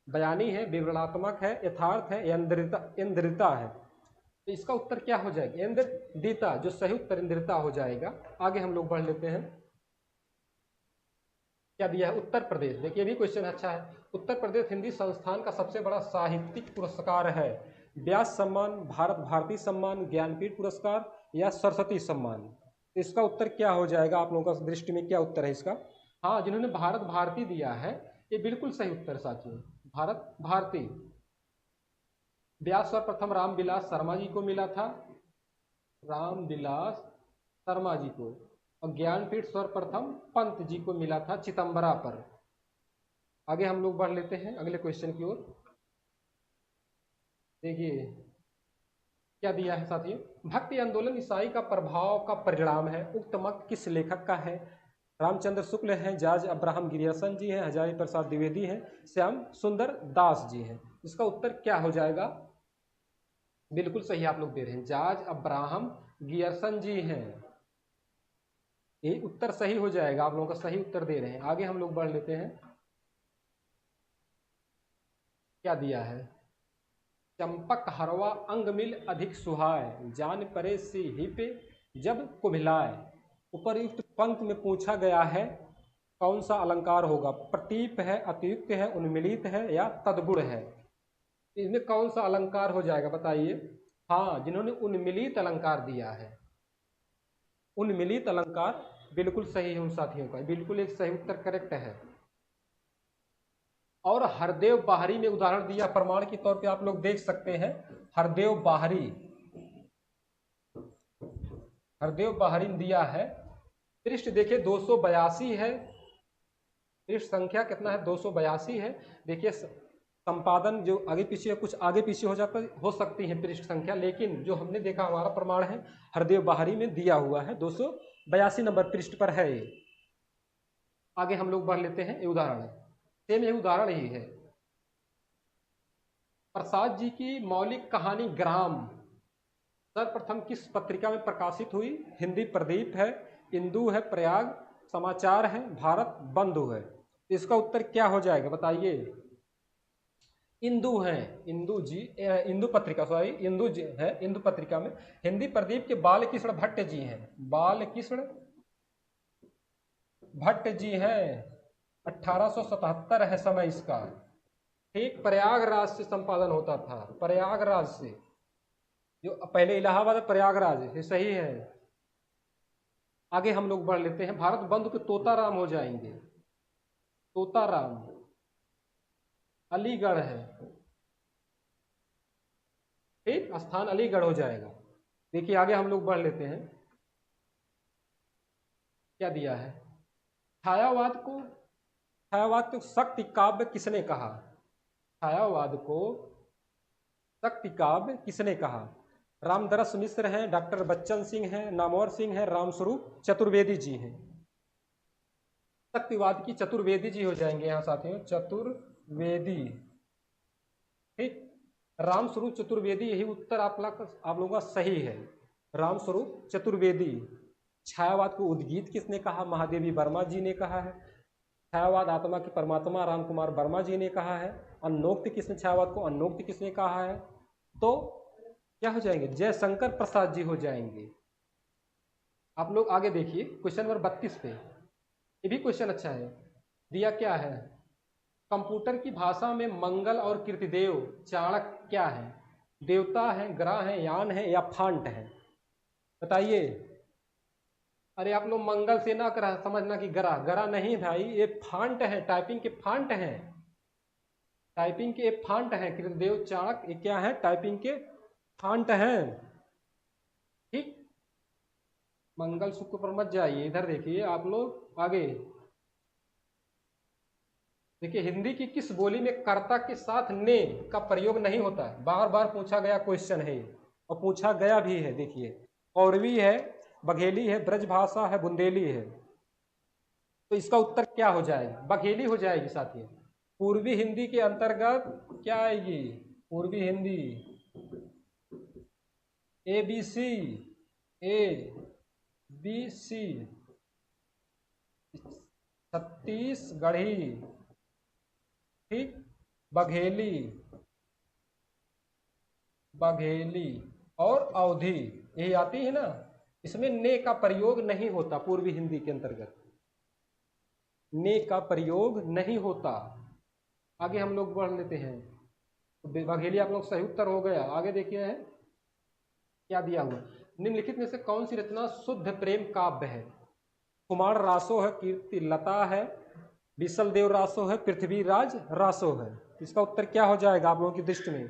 बयानी है, विवरणात्मक है, यथार्थ है, इंद्रियता है। तो इसका उत्तर क्या हो जाएगा? इंद्रियता, जो सही उत्तर इंद्रियता हो जाएगा। आगे हम लोग बढ़ लेते हैं। क्या दिया है? उत्तर प्रदेश। देखिए भी क्वेश्चन अच्छा है। उत्तर प्रदेश हिंदी संस्थान का सबसे बड़ा साहित्यिक पुरस्कार है। व्यास सम्मान, भारत भारती सम्मान, ज्ञानपीठ पुरस्कार या सरस्वती सम्मान। इसका उत्तर क्या हो जाएगा? आप लोगों का दृष्टि में क्या उत्तर है इसका? हाँ, जिन्होंने भारत भारती दिया है ये बिल्कुल सही उत्तर साथियों, भारत भारती। व्यास सर्वप्रथम रामविलास शर्मा जी को मिला था, रामविलास शर्मा जी को। और ज्ञानपीठ सर्वप्रथम पंत जी को मिला था चिदंबरा पर। आगे हम लोग बढ़ लेते हैं अगले क्वेश्चन की ओर। देखिए क्या दिया है साथियों, भक्ति आंदोलन ईसाई का प्रभाव का परिणाम है। उक्त मत किस लेखक का है? रामचंद्र शुक्ल हैं, जॉर्ज अब्राहम गिरियर्सन जी हैं, हजारी प्रसाद द्विवेदी हैं, श्याम सुंदर दास जी हैं। इसका उत्तर क्या हो जाएगा? बिल्कुल सही आप लोग दे रहे हैं, जॉर्ज अब्राहम गियर्सन जी हैं। ये उत्तर सही हो जाएगा, आप लोगों का सही उत्तर दे रहे हैं। आगे हम लोग बढ़ लेते हैं। क्या दिया है? चंपक हरवा अंग मिल अधिक सुहाय, जान परे से ही पे जब कुम्हिलाए। उपर्युक्त पंक्ति में पूछा गया है कौन सा अलंकार होगा? प्रतीप है, अतियुक्त है, उन्मिलित है या तद्गुण है? इसमें कौन सा अलंकार हो जाएगा बताइए? हाँ, जिन्होंने उन्मिलित अलंकार दिया है, उन्मिलित अलंकार बिल्कुल सही है उन साथियों का, बिल्कुल एक सही उत्तर करेक्ट है। और हरदेव बाहरी में उदाहरण दिया, प्रमाण के तौर पे आप लोग देख सकते हैं। हरदेव बाहरी, हरदेव बाहरी ने दिया है। पृष्ठ देखिए 282 है, पृष्ठ संख्या कितना है? 282 है। देखिए संपादन जो आगे पीछे, कुछ आगे पीछे हो सकती है पृष्ठ संख्या, लेकिन जो हमने देखा हमारा प्रमाण है हरदेव बाहरी में दिया हुआ है, 282 नंबर पृष्ठ पर है ये। आगे हम लोग बढ़ लेते हैं। ये उदाहरण है, सेम ये उदाहरण ही है। प्रसाद जी की मौलिक कहानी ग्राम सर्वप्रथम किस पत्रिका में प्रकाशित हुई? हिंदी प्रदीप है, इंदु है, प्रयाग समाचार है, भारत बंधु है। इसका उत्तर क्या हो जाएगा बताइए? इंदु है, इंदु जी, इंदु पत्रिका, सॉरी इंदु जी है इंदु पत्रिका में। हिंदी प्रदीप के बालकृष्ण भट्ट जी हैं, बालकृष्ण भट्ट जी हैं। 1877 है समय इसका। ठीक, प्रयागराज से संपादन होता था, प्रयागराज से। जो पहले इलाहाबाद प्रयागराज, ये सही है। आगे हम लोग बढ़ लेते हैं। भारत बंधु के तोताराम हो जाएंगे, तोताराम अलीगढ़ है। ठीक, स्थान अलीगढ़ हो जाएगा। देखिए आगे हम लोग बढ़ लेते हैं। क्या दिया है? छायावाद को शक्ति काव्य किसने कहा? छायावाद को शक्ति काव्य किसने कहा? रामदरस मिश्र हैं, डॉक्टर बच्चन सिंह हैं, नामवर सिंह हैं, रामस्वरूप चतुर्वेदी जी हैं। शक्तिवाद की चतुर्वेदी जी हो जाएंगे यहाँ साथियों, चतुर्वेदी। ठीक, रामस्वरूप चतुर्वेदी, यही उत्तर आप लोगों का सही है, रामस्वरूप चतुर्वेदी। छायावाद को उद्गीत किसने कहा? महादेवी वर्मा जी ने कहा है। छायावाद आत्मा के परमात्मा राम कुमार वर्मा जी ने कहा है। अन्नोक्त किसने, छायावाद को अन्नोक्त किसने कहा है? तो क्या हो जाएंगे? जयशंकर प्रसाद जी हो जाएंगे। आप लोग आगे देखिए क्वेश्चन नंबर 32 पे, ये भी क्वेश्चन अच्छा है। दिया क्या है? कंप्यूटर की भाषा में मंगल और कीर्तिदेव चाणक्य क्या है? देवता है, ग्रह है, यान है या फांट है? बताइए। अरे आप लोग मंगल से ना कर समझना कि ग्रह, ग्रह नहीं भाई, ये फांट है, टाइपिंग के फांट हैं। टाइपिंग के फांट हैं कृतदेव चाणक्य, ये क्या है? टाइपिंग के फांट हैं। ठीक, मंगल सूत्र पर मत जाइए, इधर देखिए आप लोग आगे। देखिए हिंदी की किस बोली में कर्ता के साथ ने का प्रयोग नहीं होता है? बार बार पूछा गया क्वेश्चन है ये, और पूछा गया भी है। देखिए कौरवी है, बघेली है, ब्रजभाषा है, बुंदेली है। तो इसका उत्तर क्या हो जाएगा? बघेली हो जाएगी साथियों। पूर्वी हिंदी के अंतर्गत क्या आएगी? पूर्वी हिंदी ABC, ABC, छत्तीसगढ़ी, ठीक, बघेली, बघेली और अवधी, यही आती है ना। इसमें ने का प्रयोग नहीं होता, पूर्वी हिंदी के अंतर्गत ने का प्रयोग नहीं होता। आगे हम लोग बढ़ लेते हैं। तो बघेली आप लोग सही उत्तर हो गया। आगे देखिए है क्या दिया हुआ। निम्नलिखित में से कौन सी रचना शुद्ध प्रेम काव्य है? कुमार रासो है, कीर्ति लता है, विसल देव रासो है, पृथ्वीराज रासो है। इसका उत्तर क्या हो जाएगा आप लोगों की दृष्टि में?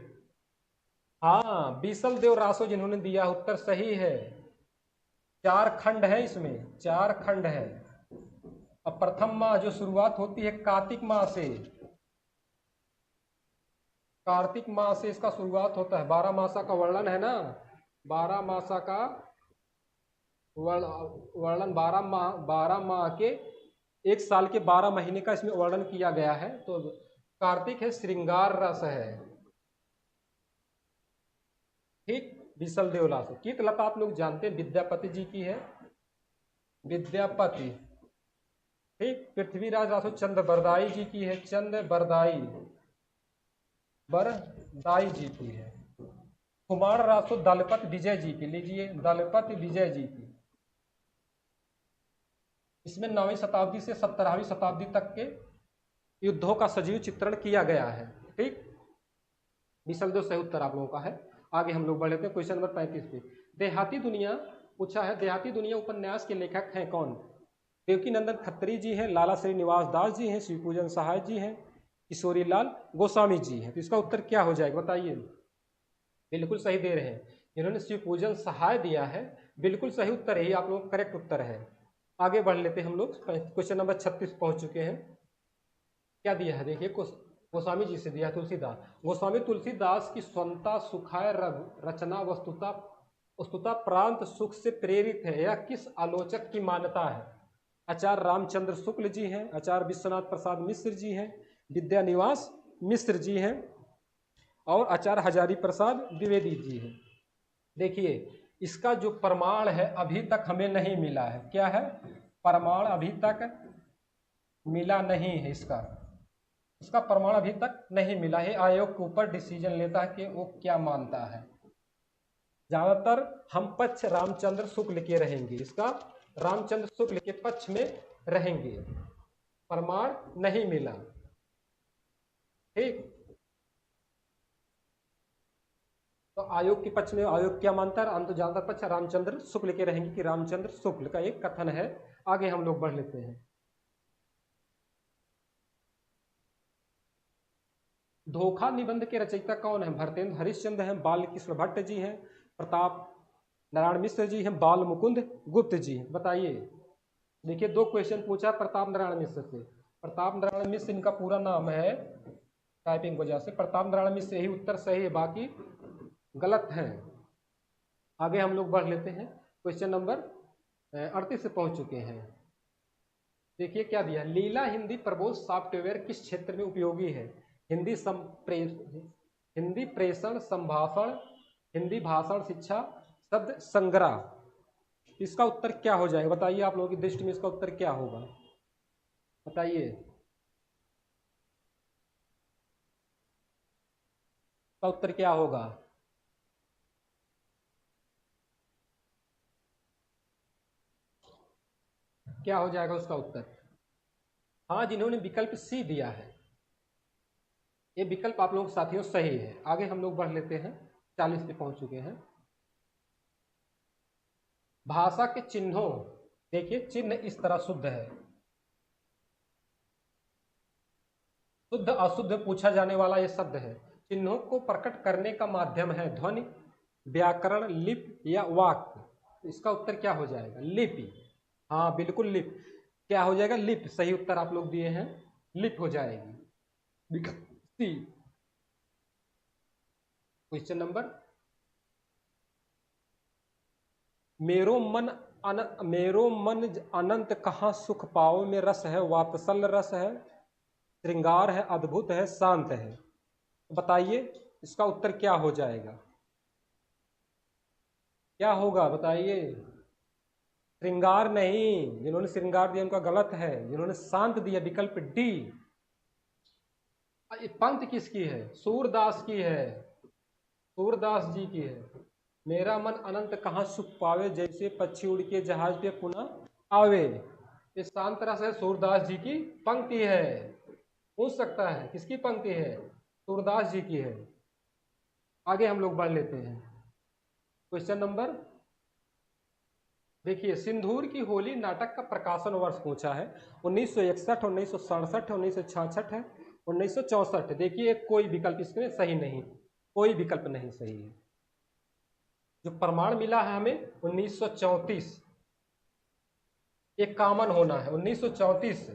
हाँ, विसल देव रासो जिन्होंने दिया, उत्तर सही है। 4 खंड है इसमें, 4 खंड है। अब प्रथम माह जो शुरुआत होती है कार्तिक माह से, कार्तिक माह से इसका शुरुआत होता है। 12 मासा का वर्णन है ना, 12 मासा का वर्णन, 12 माह के, एक साल के 12 महीने का इसमें वर्णन किया गया है। तो कार्तिक है, श्रृंगार रस है, ठीक, विसल देवलास। कीत लता आप लोग जानते हैं विद्यापति जी की है, विद्यापति, ठीक। पृथ्वीराज रासो चंद्र बरदाई जी की है, चंद्र बरदाई, बरदाई जी की है। कुमार रासो दलपत विजय जी की, लीजिए दलपत विजय जी की। इसमें 9वीं शताब्दी से 17वीं शताब्दी तक के युद्धों का सजीव चित्रण किया गया है, ठीक। विसल जो सही उत्तर आप लोगों का है। आगे हम लोग बढ़ लेते हैं क्वेश्चन नंबर 35 पे। देहाती दुनिया पूछा है, देहाती दुनिया उपन्यास के लेखक हैं कौन? देवकी नंदन खत्री जी हैं, लाला श्रीनिवास दास जी हैं, शिवपूजन सहाय जी हैं, किशोरी लाल गोस्वामी जी हैं। तो इसका उत्तर क्या हो जाएगा बताइए? बिल्कुल सही दे रहे हैं, जिन्होंने शिवपूजन सहाय दिया है, बिल्कुल सही उत्तर है, आप लोग करेक्ट उत्तर है। आगे बढ़ लेते हैं हम लोग, क्वेश्चन नंबर 36 पहुंच चुके हैं। क्या दिया है देखिए, गोस्वामी जी से दिया है, तुलसीदास। गोस्वामी तुलसीदास की स्वंता सुखाय रचना वस्तुता प्रांत सुख से प्रेरित है, यह किस आलोचक की मान्यता है? आचार्य रामचंद्र शुक्ल जी हैं, आचार्य विश्वनाथ प्रसाद मिश्र जी हैं, विद्यानिवास मिश्र जी हैं, और आचार्य हजारी प्रसाद द्विवेदी जी हैं। देखिए इसका जो प्रमाण है अभी तक हमें नहीं मिला है। क्या है? प्रमाण अभी तक मिला नहीं है, इसका प्रमाण अभी तक नहीं मिला है। आयोग के ऊपर डिसीजन लेता है कि वो क्या मानता है। ज्यादातर हम पक्ष रामचंद्र शुक्ल के रहेंगे, इसका रामचंद्र शुक्ल के पक्ष में रहेंगे, प्रमाण नहीं मिला, ठीक। तो आयोग के पक्ष में आयोग क्या मानता है? अंत ज्यादातर पक्ष रामचंद्र शुक्ल के रहेंगे कि रामचंद्र शुक्ल का एक कथन है। आगे हम लोग बढ़ लेते हैं। धोखा निबंध के रचयिता कौन है? भरतेंद्र हरिश्चंद्र हैं, बाल कृष्ण भट्ट जी हैं, प्रताप नारायण मिश्र जी हैं, बाल मुकुंद गुप्त जी हैं। बताइए। देखिए 2 क्वेश्चन पूछा प्रताप नारायण मिश्र से। प्रताप नारायण मिश्र इनका पूरा नाम है, टाइपिंग वजह से प्रताप नारायण मिश्र यही उत्तर सही है, बाकी गलत है। आगे हम लोग बढ़ लेते हैं, क्वेश्चन नंबर 38 से पहुंच चुके हैं। देखिए क्या दिया, लीला हिंदी प्रबोध सॉफ्टवेयर किस क्षेत्र में उपयोगी है? हिंदी प्रेषण, संभाषण, हिंदी भाषण शिक्षा, शब्द संग्रह। इसका उत्तर क्या हो जाएगा बताइए? आप लोगों की दृष्टि में इसका उत्तर क्या होगा बताइए? इसका उत्तर क्या होगा? क्या हो जाएगा उसका उत्तर? हाँ, जिन्होंने विकल्प सी दिया है, ये विकल्प आप लोग साथियों सही है। आगे हम लोग बढ़ लेते हैं, 40 पे पहुंच चुके हैं। भाषा के चिन्हों, देखिए चिन्ह इस तरह शुद्ध है, शुद्ध अशुद्ध पूछा जाने वाला ये शब्द है। चिन्हों को प्रकट करने का माध्यम है ध्वनि, व्याकरण, लिपि या वाक्य। इसका उत्तर क्या हो जाएगा? लिपि। हाँ बिल्कुल लिप। क्या हो जाएगा? लिप। सही उत्तर आप लोग दिए हैं, लिप हो जाएगी। विकल्प सी। क्वेश्चन नंबर, मेरो मन अनंत कहाँ सुख पाओ में रस है, वात्सल रस है, श्रृंगार है, अद्भुत है, शांत है। तो बताइए इसका उत्तर क्या हो जाएगा? क्या होगा बताइए? श्रृंगार नहीं, जिन्होंने श्रृंगार दिया उनका गलत है, जिन्होंने शांत दिया विकल्प डी। ये पंक्ति किसकी है? सूरदास की है, सूरदास जी की है। मेरा मन अनंत कहाँ सुख पावे, जैसे पक्षी उड़ के जहाज पे पुनः आवे। ये शांत रस है, सूरदास जी की पंक्ति है। पूछ सकता है किसकी पंक्ति है? सूरदास जी की है। आगे हम लोग बढ़ लेते हैं। क्वेश्चन नंबर, देखिए सिंदूर की होली नाटक का प्रकाशन वर्ष पूछा है। 1961, 1967, 1966 है, 1964। देखिए कोई विकल्प इसमें सही नहीं, कोई विकल्प नहीं सही है। जो प्रमाण मिला है हमें 1934, एक कॉमन होना है 1934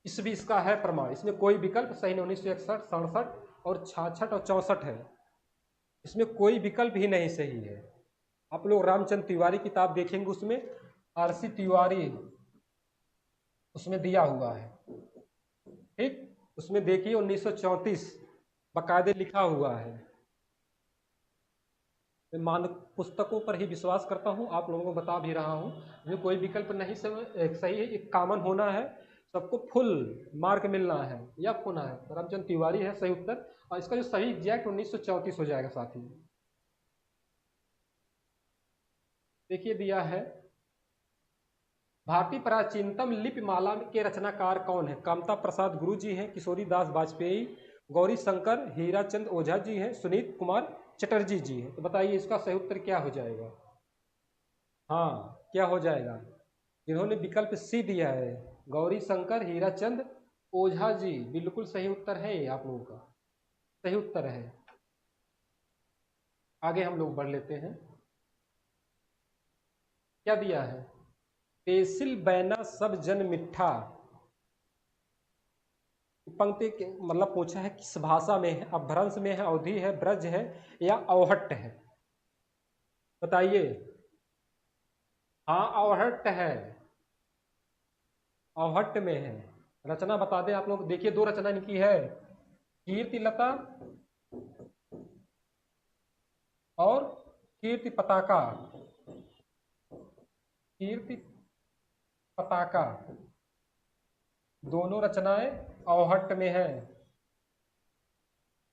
ईस्वी इसका है प्रमाण। इसमें कोई विकल्प सही नहीं। 1961, 67 और 66 और 64 है, इसमें कोई विकल्प ही नहीं सही है। आप लोग रामचंद्र तिवारी किताब देखेंगे, उसमें आरसी तिवारी उसमें दिया हुआ है, ठीक। उसमें देखिए 1934 बाकायदे लिखा हुआ है। मैं मानक पुस्तकों पर ही विश्वास करता हूँ, आप लोगों को बता भी रहा हूँ। इसमें कोई विकल्प नहीं सही है, एक कॉमन होना है, सबको फुल मार्क मिलना है या होना है। रामचंद्र तिवारी है सही उत्तर, और इसका जो सही एग्जैक्ट 1934 हो जाएगा साथी। देखिए दिया है, भारतीय प्राचीनतम लिपि माला के रचनाकार कौन है? कामता प्रसाद गुरु जी हैं, किशोरी दास वाजपेयी, गौरी शंकर, हीराचंद ओझा जी हैं, सुनीत कुमार चटर्जी जी हैं। तो बताइए इसका सही उत्तर क्या हो जाएगा? हाँ क्या हो जाएगा? जिन्होंने विकल्प सी दिया है, गौरी शंकर, हीराचंद ओझा जी, बिल्कुल सही उत्तर है, आप लोगों का सही उत्तर है। आगे हम लोग बढ़ लेते हैं। क्या दिया है? पेसिल बैना सब जन मिठा। पंक्ति के मतलब पूछा है किस भाषा में है? अपभ्रंश में है, अवधी है, ब्रज है या अवहट्ट है? बताइए। हाँ अवहट्ट है, अवहट्ट में है। रचना बता दें आप लोग। देखिए दो रचना इनकी है, कीर्ति लता और कीर्ति पताका। कीर्ति पताका दोनों रचनाएं अवहट्ट में है,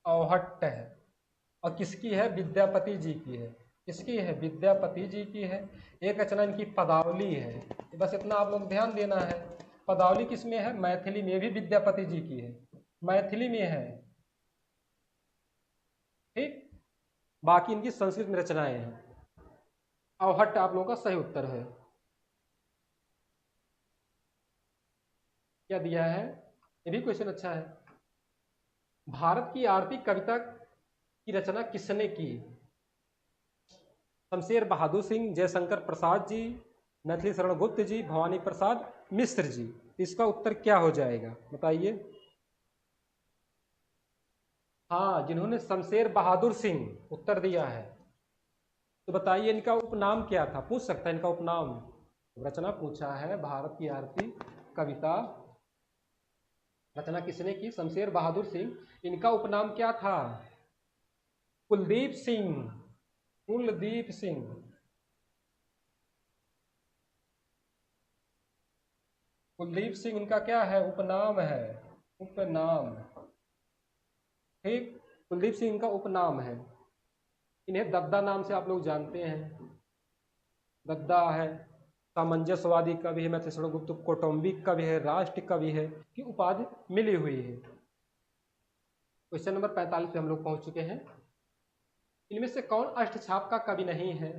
अवहट्ट है। और किसकी है? विद्यापति जी की है। किसकी है? विद्यापति जी की है। एक रचना इनकी पदावली है, बस इतना आप लोग ध्यान देना है। पदावली किस में है? मैथिली में, भी विद्यापति जी की है, मैथिली में है, ठीक। बाकी इनकी संस्कृत में रचनाएं हैं। अवहट्ट आप लोगों का सही उत्तर है। क्या दिया है? ये भी क्वेश्चन अच्छा है। भारत की आरती कविता की रचना किसने की? शमशेर बहादुर सिंह, जयशंकर प्रसाद जी, मैथिली शरण गुप्त जी, भवानी प्रसाद मिश्र जी। इसका उत्तर क्या हो जाएगा बताइए? हाँ जिन्होंने शमशेर बहादुर सिंह उत्तर दिया है। तो बताइए इनका उपनाम क्या था? पूछ सकता है इनका उपनाम। रचना पूछा है, भारत की आरती कविता रचना किसने की? शमशेर बहादुर सिंह। इनका उपनाम क्या था? कुलदीप सिंह, कुलदीप सिंह। कुलदीप सिंह इनका क्या है? उपनाम है, उपनाम, ठीक। कुलदीप सिंह इनका उपनाम है। इन्हें दद्दा नाम से आप लोग जानते हैं। दद्दा है, सामंजस्यवादी कवि है, मैथिली शरण गुप्त कौटुंबिक कवि है, राष्ट्र कवि है की उपाधि मिली हुई है। क्वेश्चन नंबर 45 पे हम लोग पहुंच चुके हैं। इनमें से कौन अष्टछाप का कवि नहीं है?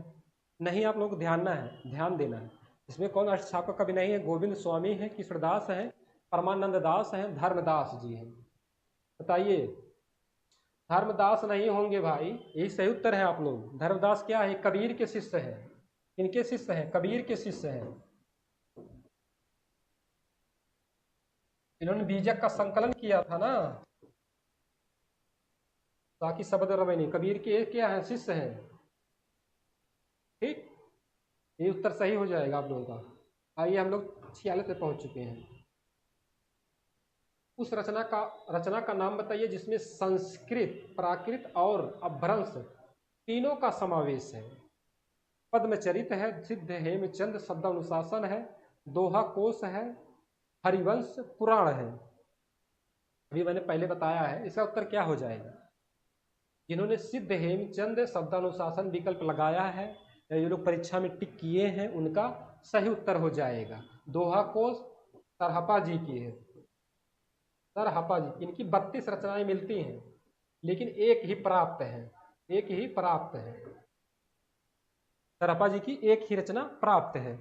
नहीं आप लोग को ध्यान देना है। इसमें कौन अष्टछाप का कवि नहीं है? गोविंद स्वामी है, किशोरदास हैं, परमानंद दास हैं, धर्मदास जी हैं। बताइए। धर्मदास नहीं होंगे भाई, यही सही उत्तर है आप लोग। धर्मदास क्या है? कबीर के शिष्य है। किनके शिष्य हैं? कबीर के शिष्य हैं। इन्होंने बीजक का संकलन किया था ना, ताकि शब्द रवे नहीं। कबीर के क्या है? शिष्य हैं। ठीक, ये उत्तर सही हो जाएगा आप लोगों का। आइए हम लोग 46 पे पहुंच चुके हैं। उस रचना का नाम बताइए जिसमें संस्कृत, प्राकृत और अपभ्रंश तीनों का समावेश है। पद्मचरित है, सिद्ध हेमचंद शब्दानुशासन है, दोहा कोश है, हरिवंश पुराण है। अभी मैंने पहले बताया है, इसका उत्तर क्या हो जाएगा? जिन्होंने सिद्ध हेमचंद शब्दानुशासन विकल्प लगाया है या ये लोग परीक्षा में टिक किए हैं, उनका सही उत्तर हो जाएगा। दोहा कोश सरहपा जी की है। सरहपा जी, इनकी 32 रचनाएं मिलती हैं, लेकिन एक ही प्राप्त है, एक ही प्राप्त है। सरहपा जी की एक ही रचना प्राप्त है।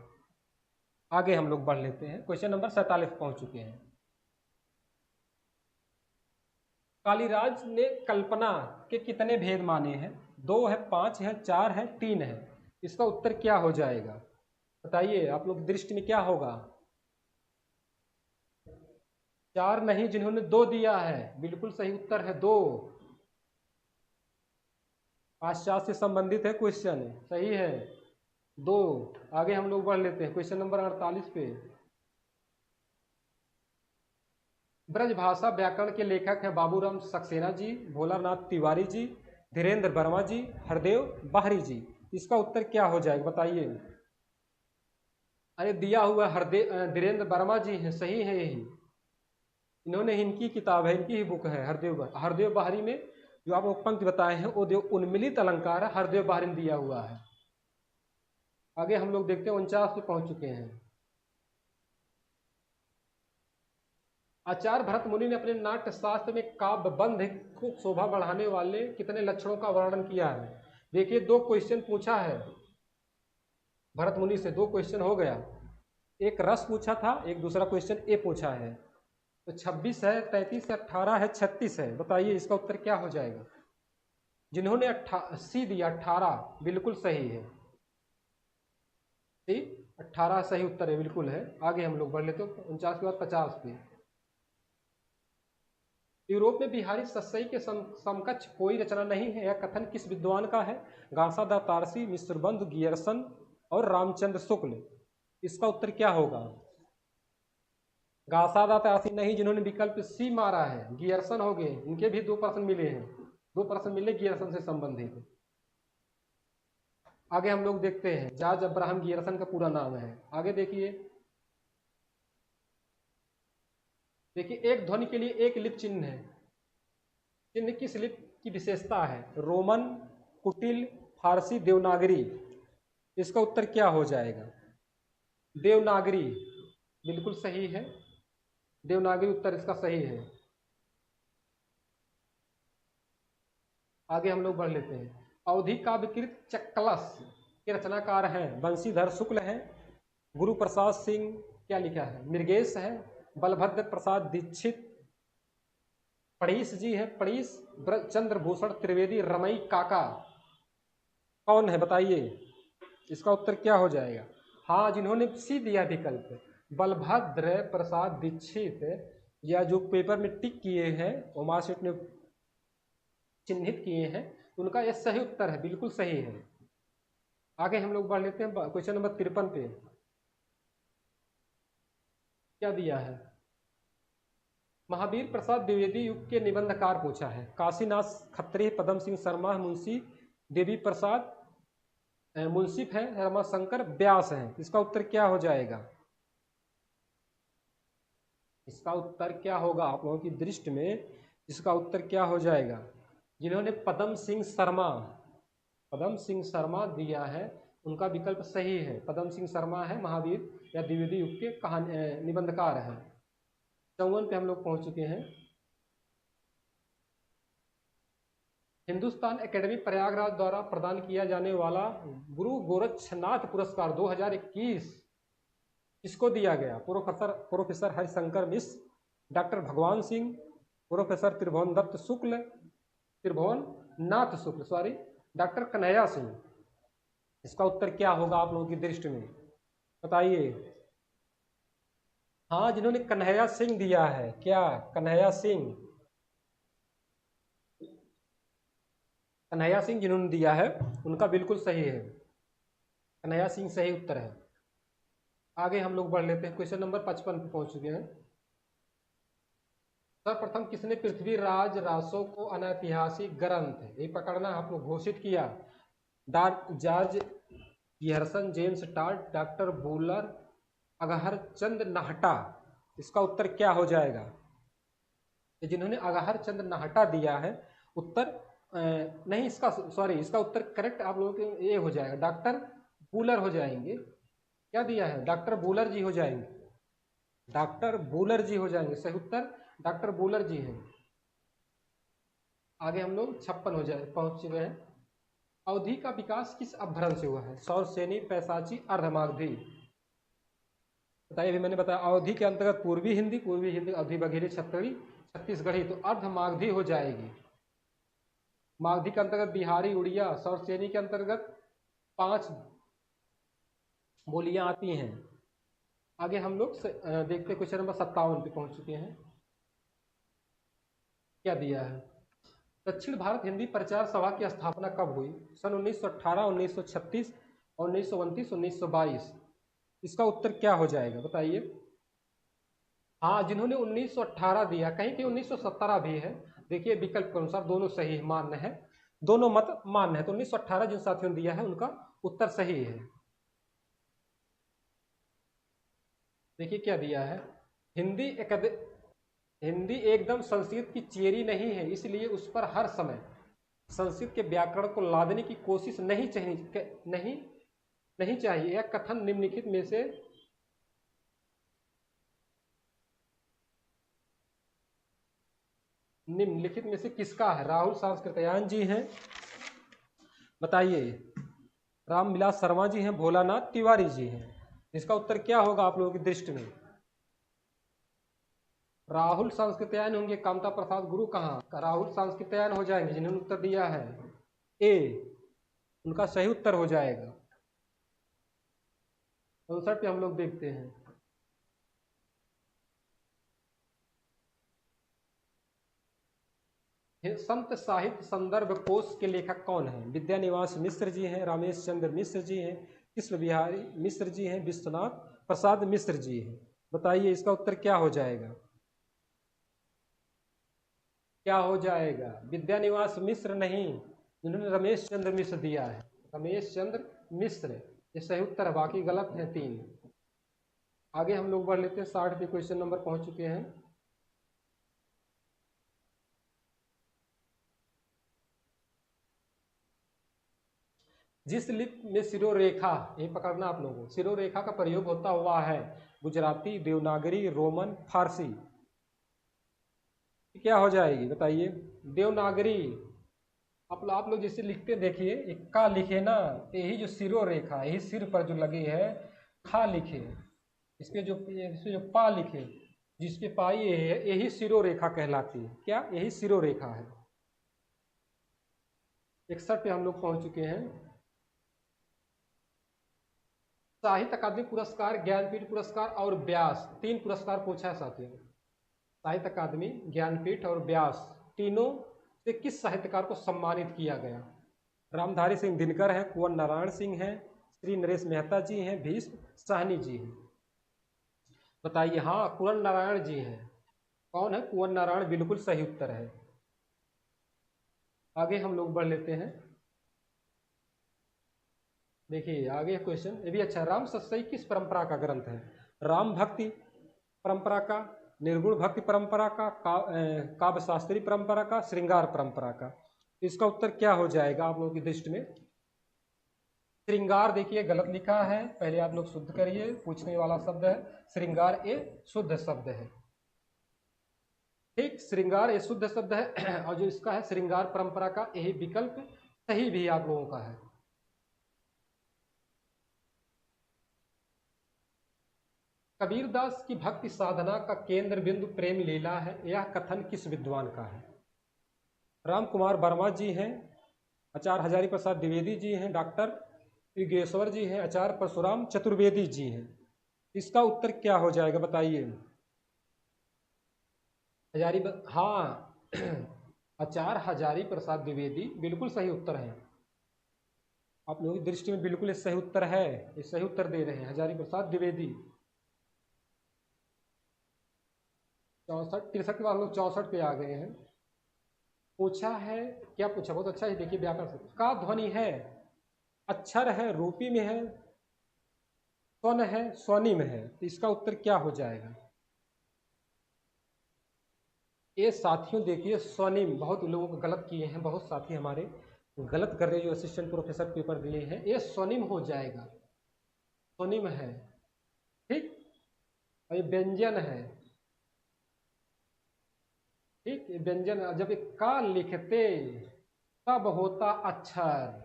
आगे हम लोग बढ़ लेते हैं, क्वेश्चन नंबर 47 पहुंच चुके हैं। कालिराज ने कल्पना के कितने भेद माने हैं? 2 है, 5 है, 4 है, 3 है। इसका उत्तर क्या हो जाएगा? बताइए, आप लोग दृष्टि में क्या होगा? 4 नहीं, जिन्होंने 2 दिया है, बिल्कुल सही उत्तर है 2। पाश्चात्य से संबंधित है क्वेश्चन, सही है 2। आगे हम लोग बढ़ लेते हैं क्वेश्चन नंबर 48 पे। ब्रजभाषा व्याकरण के लेखक हैं बाबूराम सक्सेना जी, भोलानाथ तिवारी जी, धीरेन्द्र वर्मा जी, हरदेव बाहरी जी। इसका उत्तर क्या हो जाएगा बताइए? अरे दिया हुआ धीरेन्द्र वर्मा जी हैं, सही है यही। इन्होंने, इनकी किताब है, इनकी ही बुक है हरदेव बाहरी में जो आपको पंक्ति बताए हैं वो उन्मिलित अलंकार है, हरदेव बाहरी में दिया हुआ है। आगे हम लोग देखते हैं 49 पे पहुंच चुके हैं। आचार्य भरत मुनि ने अपने नाट्य शास्त्र में काव्य बंध को शोभा बढ़ाने वाले कितने लक्षणों का वर्णन किया है? देखिए 2 क्वेश्चन पूछा है भरत मुनि से, 2 क्वेश्चन हो गया। एक रस पूछा था, एक दूसरा क्वेश्चन ए पूछा है। तो 26 है, 33 है, 18 है, 36 है। बताइए इसका उत्तर क्या हो जाएगा? जिन्होंने सी दिया 18 बिल्कुल सही है। सी 18 सही उत्तर है, बिल्कुल है। आगे हम लोग बढ़ लेते हैं 49 के बाद 50 पे। यूरोप में बिहारी सस्सई के समकक्ष कोई रचना नहीं है, यह कथन किस विद्वान का है? घासादा तारसी, मिश्रबंधु, गियर्सन और रामचंद्र शुक्ल। इसका उत्तर क्या होगा? घासादा तारसी नहीं, जिन्होंने विकल्प सी मारा है गियर्सन हो गए, इनके भी 2% मिले हैं, 2% मिले गियर्सन से संबंधित। आगे हम लोग देखते हैं, जॉर्ज अब्राहम गियर्सन का पूरा नाम है। आगे देखिए, एक ध्वनि के लिए एक लिप चिन्ह है। चिन्ह किस लिप की विशेषता है? रोमन, कुटिल, फारसी, देवनागरी। इसका उत्तर क्या हो जाएगा? देवनागरी बिल्कुल सही है, देवनागरी उत्तर इसका सही है। आगे हम लोग बढ़ लेते हैं। अवधि काव्यकृत चक्कलस के रचनाकार हैं बंशीधर शुक्ल हैं, गुरु प्रसाद सिंह क्या लिखा है, मृगेश है, बलभद्र प्रसाद दीक्षित, पड़ीस जी है, पड़ीस, चंद्रभूषण त्रिवेदी, रमई काका। कौन है बताइए? इसका उत्तर क्या हो जाएगा? हाँ, जिन्होंने सी दिया विकल्प, बलभद्र प्रसाद दीक्षित, या जो पेपर में टिक किए हैं वो मार्कशीट ने चिन्हित किए हैं, उनका यह सही उत्तर है, बिल्कुल सही है। आगे हम लोग बढ़ लेते हैं क्वेश्चन नंबर 53 पे। क्या दिया है? महावीर प्रसाद द्विवेदी युग के निबंधकार पूछा है। काशीनाथ खत्री, पदम सिंह शर्मा, मुंशी देवी प्रसाद, मुंसिफ है, रमाशंकर व्यास है। इसका उत्तर क्या हो जाएगा? इसका उत्तर क्या होगा आप लोगों की दृष्टि में? इसका उत्तर क्या हो जाएगा? जिन्होंने पदम सिंह शर्मा दिया है, उनका विकल्प सही है। पदम सिंह शर्मा है, महावीर या द्विवेदी युग के कहानी निबंधकार हैं। 54 पे हम लोग पहुंच चुके हैं। हिंदुस्तान एकेडमी प्रयागराज द्वारा प्रदान किया जाने वाला गुरु गोरक्षनाथ पुरस्कार 2021 किसको दिया गया? प्रोफेसर हरिशंकर मिश्र, डॉक्टर भगवान सिंह, प्रोफेसर त्रिभुवन दत्त शुक्ल, त्रिभुवन नाथ शुक्ल, सॉरी, डॉक्टर कन्हैया सिंह। इसका उत्तर क्या होगा आप लोगों की दृष्टि में, बताइए। हाँ, जिन्होंने कन्हैया सिंह दिया है, क्या कन्हैया सिंह, कन्हैया सिंह जिन्होंने दिया है उनका बिल्कुल सही है, कन्हैया सिंह सही उत्तर है। आगे हम लोग बढ़ लेते हैं, क्वेश्चन नंबर 55 पे पहुंच चुके हैं। सर्वप्रथम किसने पृथ्वी राज रासो को अनैतिहासिक ग्रंथ, ये पकड़ना आप लोग, घोषित किया? George Pearson, James Tod, doctor Buhler, Agar Chand Nahta. इसका उत्तर क्या हो जाएगा? जिन्होंने अगहर चंद नाहटा दिया है उत्तर नहीं, इसका सॉरी, इसका उत्तर करेक्ट आप लोगों के ये हो जाएगा, डॉक्टर बूलर हो जाएंगे। क्या दिया है? डॉक्टर बूलर जी हो जाएंगे, डॉक्टर बूलर जी हो जाएंगे, सही उत्तर डॉक्टर बूलर जी हैं। आगे हम लोग 56 हो जाए पहुंच चुके हैं। अवधि का विकास किस अपभ्रंश से हुआ है? सौरसेनी, पैसाची, अर्धमागधी। बताइए, अभी मैंने बताया अवधि के अंतर्गत पूर्वी हिंदी अवधि बघेली छत्तीसगढ़ी, तो अर्धमागधी हो जाएगी। मागधी के अंतर्गत बिहारी, उड़िया, सौरसेनी के अंतर्गत 5 बोलियां आती हैं। आगे हम लोग देखते क्वेश्चन नंबर 57 पे पहुंच चुके हैं। क्या दिया है? दक्षिण भारत हिंदी प्रचार सभा की स्थापना कब हुई? सन 1918, 1936, 1929, 1922। इसका उत्तर क्या हो जाएगा, बताइए। हाँ, जिन्होंने 1918 दिया, कहीं कहीं 1917 भी है, देखिए विकल्प के अनुसार दोनों सही मान्य है, दोनों मत मान्य है, तो 1918 जिन साथियों ने दिया है उनका उत्तर सही है। देखिए क्या दिया है, हिंदी एकदम संस्कृत की चेरी नहीं है, इसलिए उस पर हर समय संस्कृत के व्याकरण को लादने की कोशिश नहीं चाहिए। यह कथन निम्नलिखित में से किसका है? राहुल सांस्कृत्यायन जी हैं, बताइए। रामविलास शर्मा जी हैं, भोलानाथ तिवारी जी हैं। इसका उत्तर क्या होगा आप लोगों की दृष्टि में? राहुल सांस्कृत्यायन होंगे, कामता प्रसाद गुरु कहाँ? राहुल सांस्कृत्यायन हो जाएंगे जिन्होंने उत्तर दिया है ए, उनका सही उत्तर हो जाएगा। 59 पे हम लोग देखते हैं। संत साहित्य संदर्भ कोश के लेखक कौन है? विद्यानिवास मिश्र जी हैं, रामेश चंद्र मिश्र जी हैं, कृष्ण बिहारी मिश्र जी हैं, विश्वनाथ प्रसाद मिश्र जी हैं। बताइए इसका उत्तर क्या हो जाएगा? क्या हो जाएगा? विद्यानिवास मिश्र नहीं, जिन्होंने रमेश चंद्र मिश्र दिया है, रमेश चंद्र मिश्र, ये सही उत्तर है, बाकी गलत है 3। आगे हम लोग बढ़ लेते हैं, 60 पे क्वेश्चन नंबर पहुंच चुके हैं। जिस लिपि में सिरोरेखा, ये पकड़ना आप लोगों को, सिरोरेखा का प्रयोग होता हुआ है, गुजराती, देवनागरी, रोमन, फारसी, क्या हो जाएगी बताइए? देवनागरी। आप लोग जैसे लिखते देखिए, एक का लिखे ना, तो यही जो सिरोरेखा, यही सिर पर जो लगी है, खा लिखे, इसके जो पा लिखे, जिसके पाई ये है, यही सिरोरेखा कहलाती है। क्या? यही सिरोरेखा है। 61 पे हम लोग पहुंच चुके हैं। साहित्य अकादमी पुरस्कार, ज्ञानपीठ पुरस्कार और व्यास, 3 पुरस्कार पूछा है साथियों। साहित्य अकादमी, ज्ञानपीठ और व्यास, तीनों से किस साहित्यकार को सम्मानित किया गया? रामधारी सिंह दिनकर हैं, कुंवर नारायण सिंह हैं, श्री नरेश मेहता जी हैं, भीष्म साहनी जी हैं। बताइए। हाँ, कुंवर नारायण जी हैं। कौन है? कुंवर नारायण, बिल्कुल सही उत्तर है। आगे हम लोग बढ़ लेते हैं। देखिए आगे क्वेश्चन, ये भी अच्छा है। राम सतसई किस परंपरा का ग्रंथ है? राम भक्ति परंपरा का, निर्गुण भक्ति परंपरा का, काव्य शास्त्री परंपरा का, श्रृंगार परंपरा का। इसका उत्तर क्या हो जाएगा आप लोगों की दृष्टि में? श्रृंगार देखिए गलत लिखा है, पहले आप लोग शुद्ध करिए, पूछने वाला शब्द है श्रृंगार, ये शुद्ध शब्द है। ठीक, श्रृंगार ये शुद्ध शब्द है, और जो इसका है श्रृंगार परंपरा का, यही विकल्प सही भी आप लोगों का है। कबीरदास की भक्ति साधना का केंद्र बिंदु प्रेम लीला है, यह कथन किस विद्वान का है? राम कुमार वर्मा जी हैं, आचार्य हजारी प्रसाद द्विवेदी जी हैं, डॉक्टर योगेश्वर जी हैं, आचार्य परशुराम चतुर्वेदी जी हैं। इसका उत्तर क्या हो जाएगा बताइए? हाँ आचार्य हजारी प्रसाद द्विवेदी बिल्कुल सही उत्तर है। आप लोगों की दृष्टि में बिल्कुल ये सही उत्तर है, ये सही उत्तर दे रहे हैं हजारी प्रसाद द्विवेदी। 63 के बाद हम लोग 64 पे आ गए हैं। पूछा है, क्या पूछा? बहुत अच्छा है, देखिए व्याकरण से का ध्वनि है, अक्षर है, रूपी में है, स्वन है, स्वनी में है, तो इसका उत्तर क्या हो जाएगा? ये साथियों देखिए स्वनिम, बहुत लोगों को गलत किए हैं, बहुत साथी हमारे गलत कर रहे जो असिस्टेंट प्रोफेसर पेपर दिए हैं, ये स्वनिम हो जाएगा, स्वनिम है, ठीक। और ये व्यंजन है, ठीक। ये व्यंजन जब एक का लिखते तब होता अक्षर,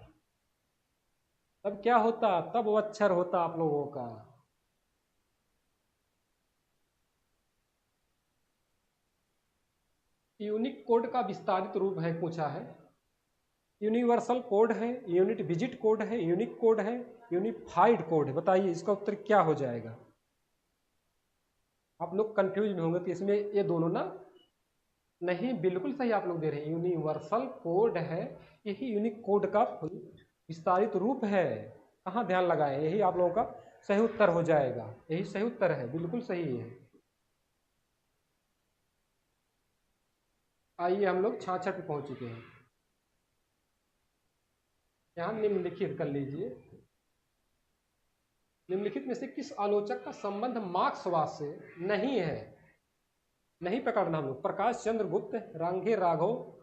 तब क्या होता? तब वो अक्षर होता आप लोगों का। यूनिक कोड का विस्तारित रूप है पूछा है। यूनिवर्सल कोड है, यूनिट डिजिट कोड है, यूनिक कोड है, यूनिफाइड कोड है, बताइए इसका उत्तर क्या हो जाएगा? आप लोग कंफ्यूज में होंगे कि इसमें ये दोनों ना, नहीं बिल्कुल सही आप लोग दे रहे हैं, यूनिवर्सल कोड है, यही यूनिक कोड का विस्तारित रूप है। कहाँ ध्यान लगाएं, यही आप लोगों का सही उत्तर हो जाएगा, यही सही उत्तर है, बिल्कुल सही है। आइए हम लोग 66 पे पहुंच चुके हैं। यहाँ निम्नलिखित कर लीजिए, निम्नलिखित में से किस आलोचक का संबंध मार्क्सवाद से नहीं है? नहीं पकड़ना हम लोग। प्रकाश चंद्र गुप्त, रांगे राघव,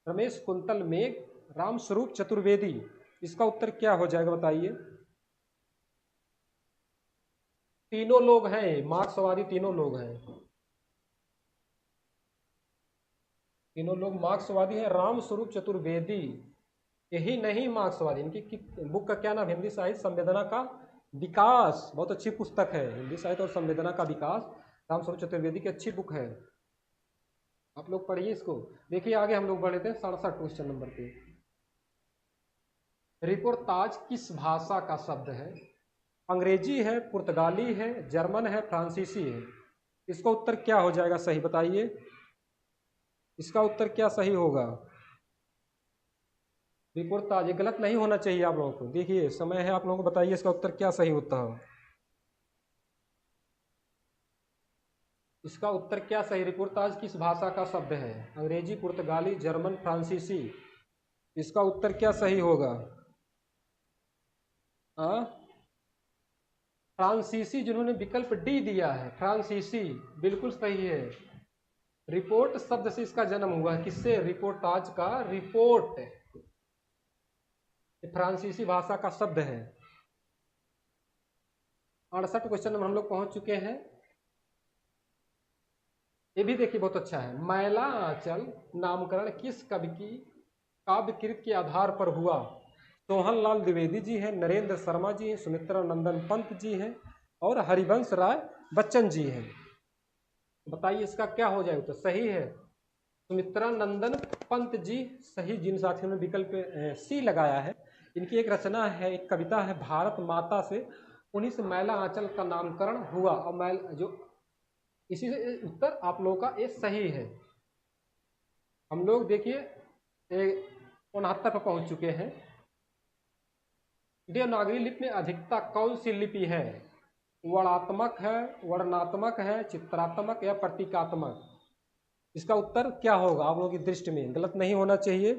रमेश कुंतल मेघ, रामस्वरूप चतुर्वेदी, इसका उत्तर क्या हो जाएगा बताइए? तीनों लोग हैं मार्क्सवादी, तीनों लोग हैं, तीनों लोग मार्क्सवादी हैं। रामस्वरूप चतुर्वेदी यही नहीं मार्क्सवादी, इनकी बुक का क्या नाम? हिंदी साहित्य संवेदना का विकास, बहुत अच्छी पुस्तक है, हिंदी साहित्य और संवेदना का विकास, रामस्वरूप चतुर्वेदी की अच्छी बुक है, आप लोग पढ़िए इसको। देखिए आगे हम लोग बढ़ लेते हैं 67 क्वेश्चन नंबर पे। रिपोर्ताज किस भाषा का शब्द है? अंग्रेजी है, पुर्तगाली है, जर्मन है, फ्रांसीसी है, इसका उत्तर क्या हो जाएगा सही बताइए? इसका उत्तर क्या सही होगा? रिपोर्ताज, ये गलत नहीं होना चाहिए आप लोगों को, देखिए समय है, आप लोगों को बताइए इसका उत्तर क्या सही होता है? इसका उत्तर क्या सही? रिपोर्ताज किस भाषा का शब्द है? अंग्रेजी, पुर्तगाली, जर्मन, फ्रांसीसी, इसका उत्तर क्या सही होगा? फ्रांसीसी, जिन्होंने विकल्प डी दिया है, फ्रांसीसी बिल्कुल सही है। रिपोर्ट शब्द से इसका जन्म हुआ है, किससे? रिपोर्टाज का रिपोर्ट, फ्रांसीसी भाषा का शब्द है। 68 क्वेश्चन नंबर हम लोग पहुंच चुके हैं। ये भी देखिए बहुत अच्छा है। मैला आंचल नामकरण किस कवि की काव्यकृत के आधार पर हुआ? सोहन लाल द्विवेदी जी हैं, नरेंद्र शर्मा जी हैं, सुमित्रा नंदन पंत जी हैं और हरिवंश राय बच्चन जी हैं, बताइए इसका क्या हो जाएगा? तो सही है सुमित्रा नंदन पंत जी, सही। जिन साथियों ने विकल्प सी लगाया है, इनकी एक रचना है, एक कविता है, भारत माता से, उन्हीं से मैला आंचल का नामकरण हुआ, और मैल जो इसी से उत्तर आप लोगों का ये सही है। हम लोग देखिए 69 पर पहुंच चुके हैं। देवनागरी लिपि में अधिकता कौन सी लिपि है? वर्णात्मक है, वर्णात्मक है, चित्रात्मक या प्रतीकात्मक, इसका उत्तर क्या होगा आप लोगों की दृष्टि में? गलत नहीं होना चाहिए,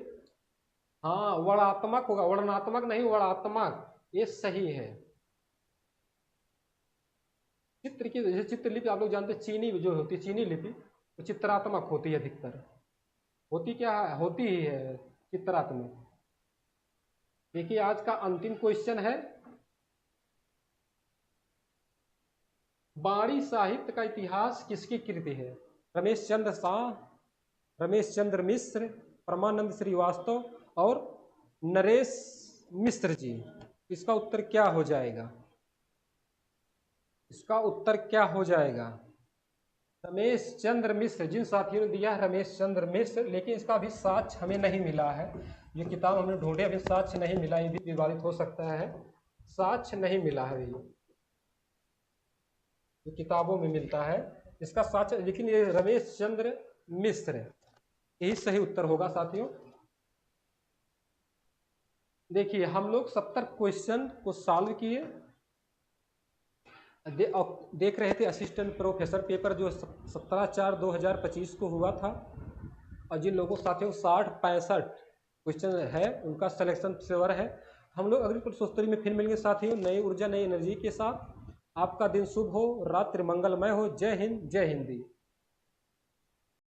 हाँ वर्णात्मक होगा, वर्णात्मक नहीं वर्णात्मक, ये सही है। चित्र की जैसे चित्रलिपि आप लोग जानते हैं, चीनी जो होती है चीनी लिपि, तो चित्रात्मक होती है अधिकतर, होती क्या है? होती ही है चित्रात्मक। देखिए आज का अंतिम क्वेश्चन है, बाणी साहित्य का इतिहास किसकी कृति है? रमेश चंद्र शाह, रमेश चंद्र मिश्र, परमानंद श्रीवास्तव और नरेश मिश्र जी, इसका उत्तर क्या हो जाएगा? इसका उत्तर क्या हो जाएगा? रमेश चंद्र मिश्र। जिन साथियों ने दिया है रमेश चंद्र मिश्र, लेकिन इसका अभी साक्ष्य हमें नहीं मिला है। ये किताब हमने ढूंढे, अभी साक्ष्य नहीं मिला, ये भी विवादित हो सकता है। साक्ष्य नहीं मिला है ये किताबों में मिलता है इसका साक्ष्य, लेकिन ये रमेश चंद्र मिश्र, यही सही उत्तर होगा साथियों। देखिए हम लोग 70 क्वेश्चन को सॉल्व किए, देख रहे थे असिस्टेंट प्रोफेसर पेपर जो 17/4/2025 को हुआ था। और जिन लोगों साथियों 60-65 क्वेश्चन है उनका सिलेक्शन श्योर है। हम लोग अगली प्रश्नोत्तरी में फिर मिलेंगे साथियों, नई ऊर्जा नई एनर्जी के साथ। आपका दिन शुभ हो, रात्रि मंगलमय हो। जय हिंद, जय हिंदी।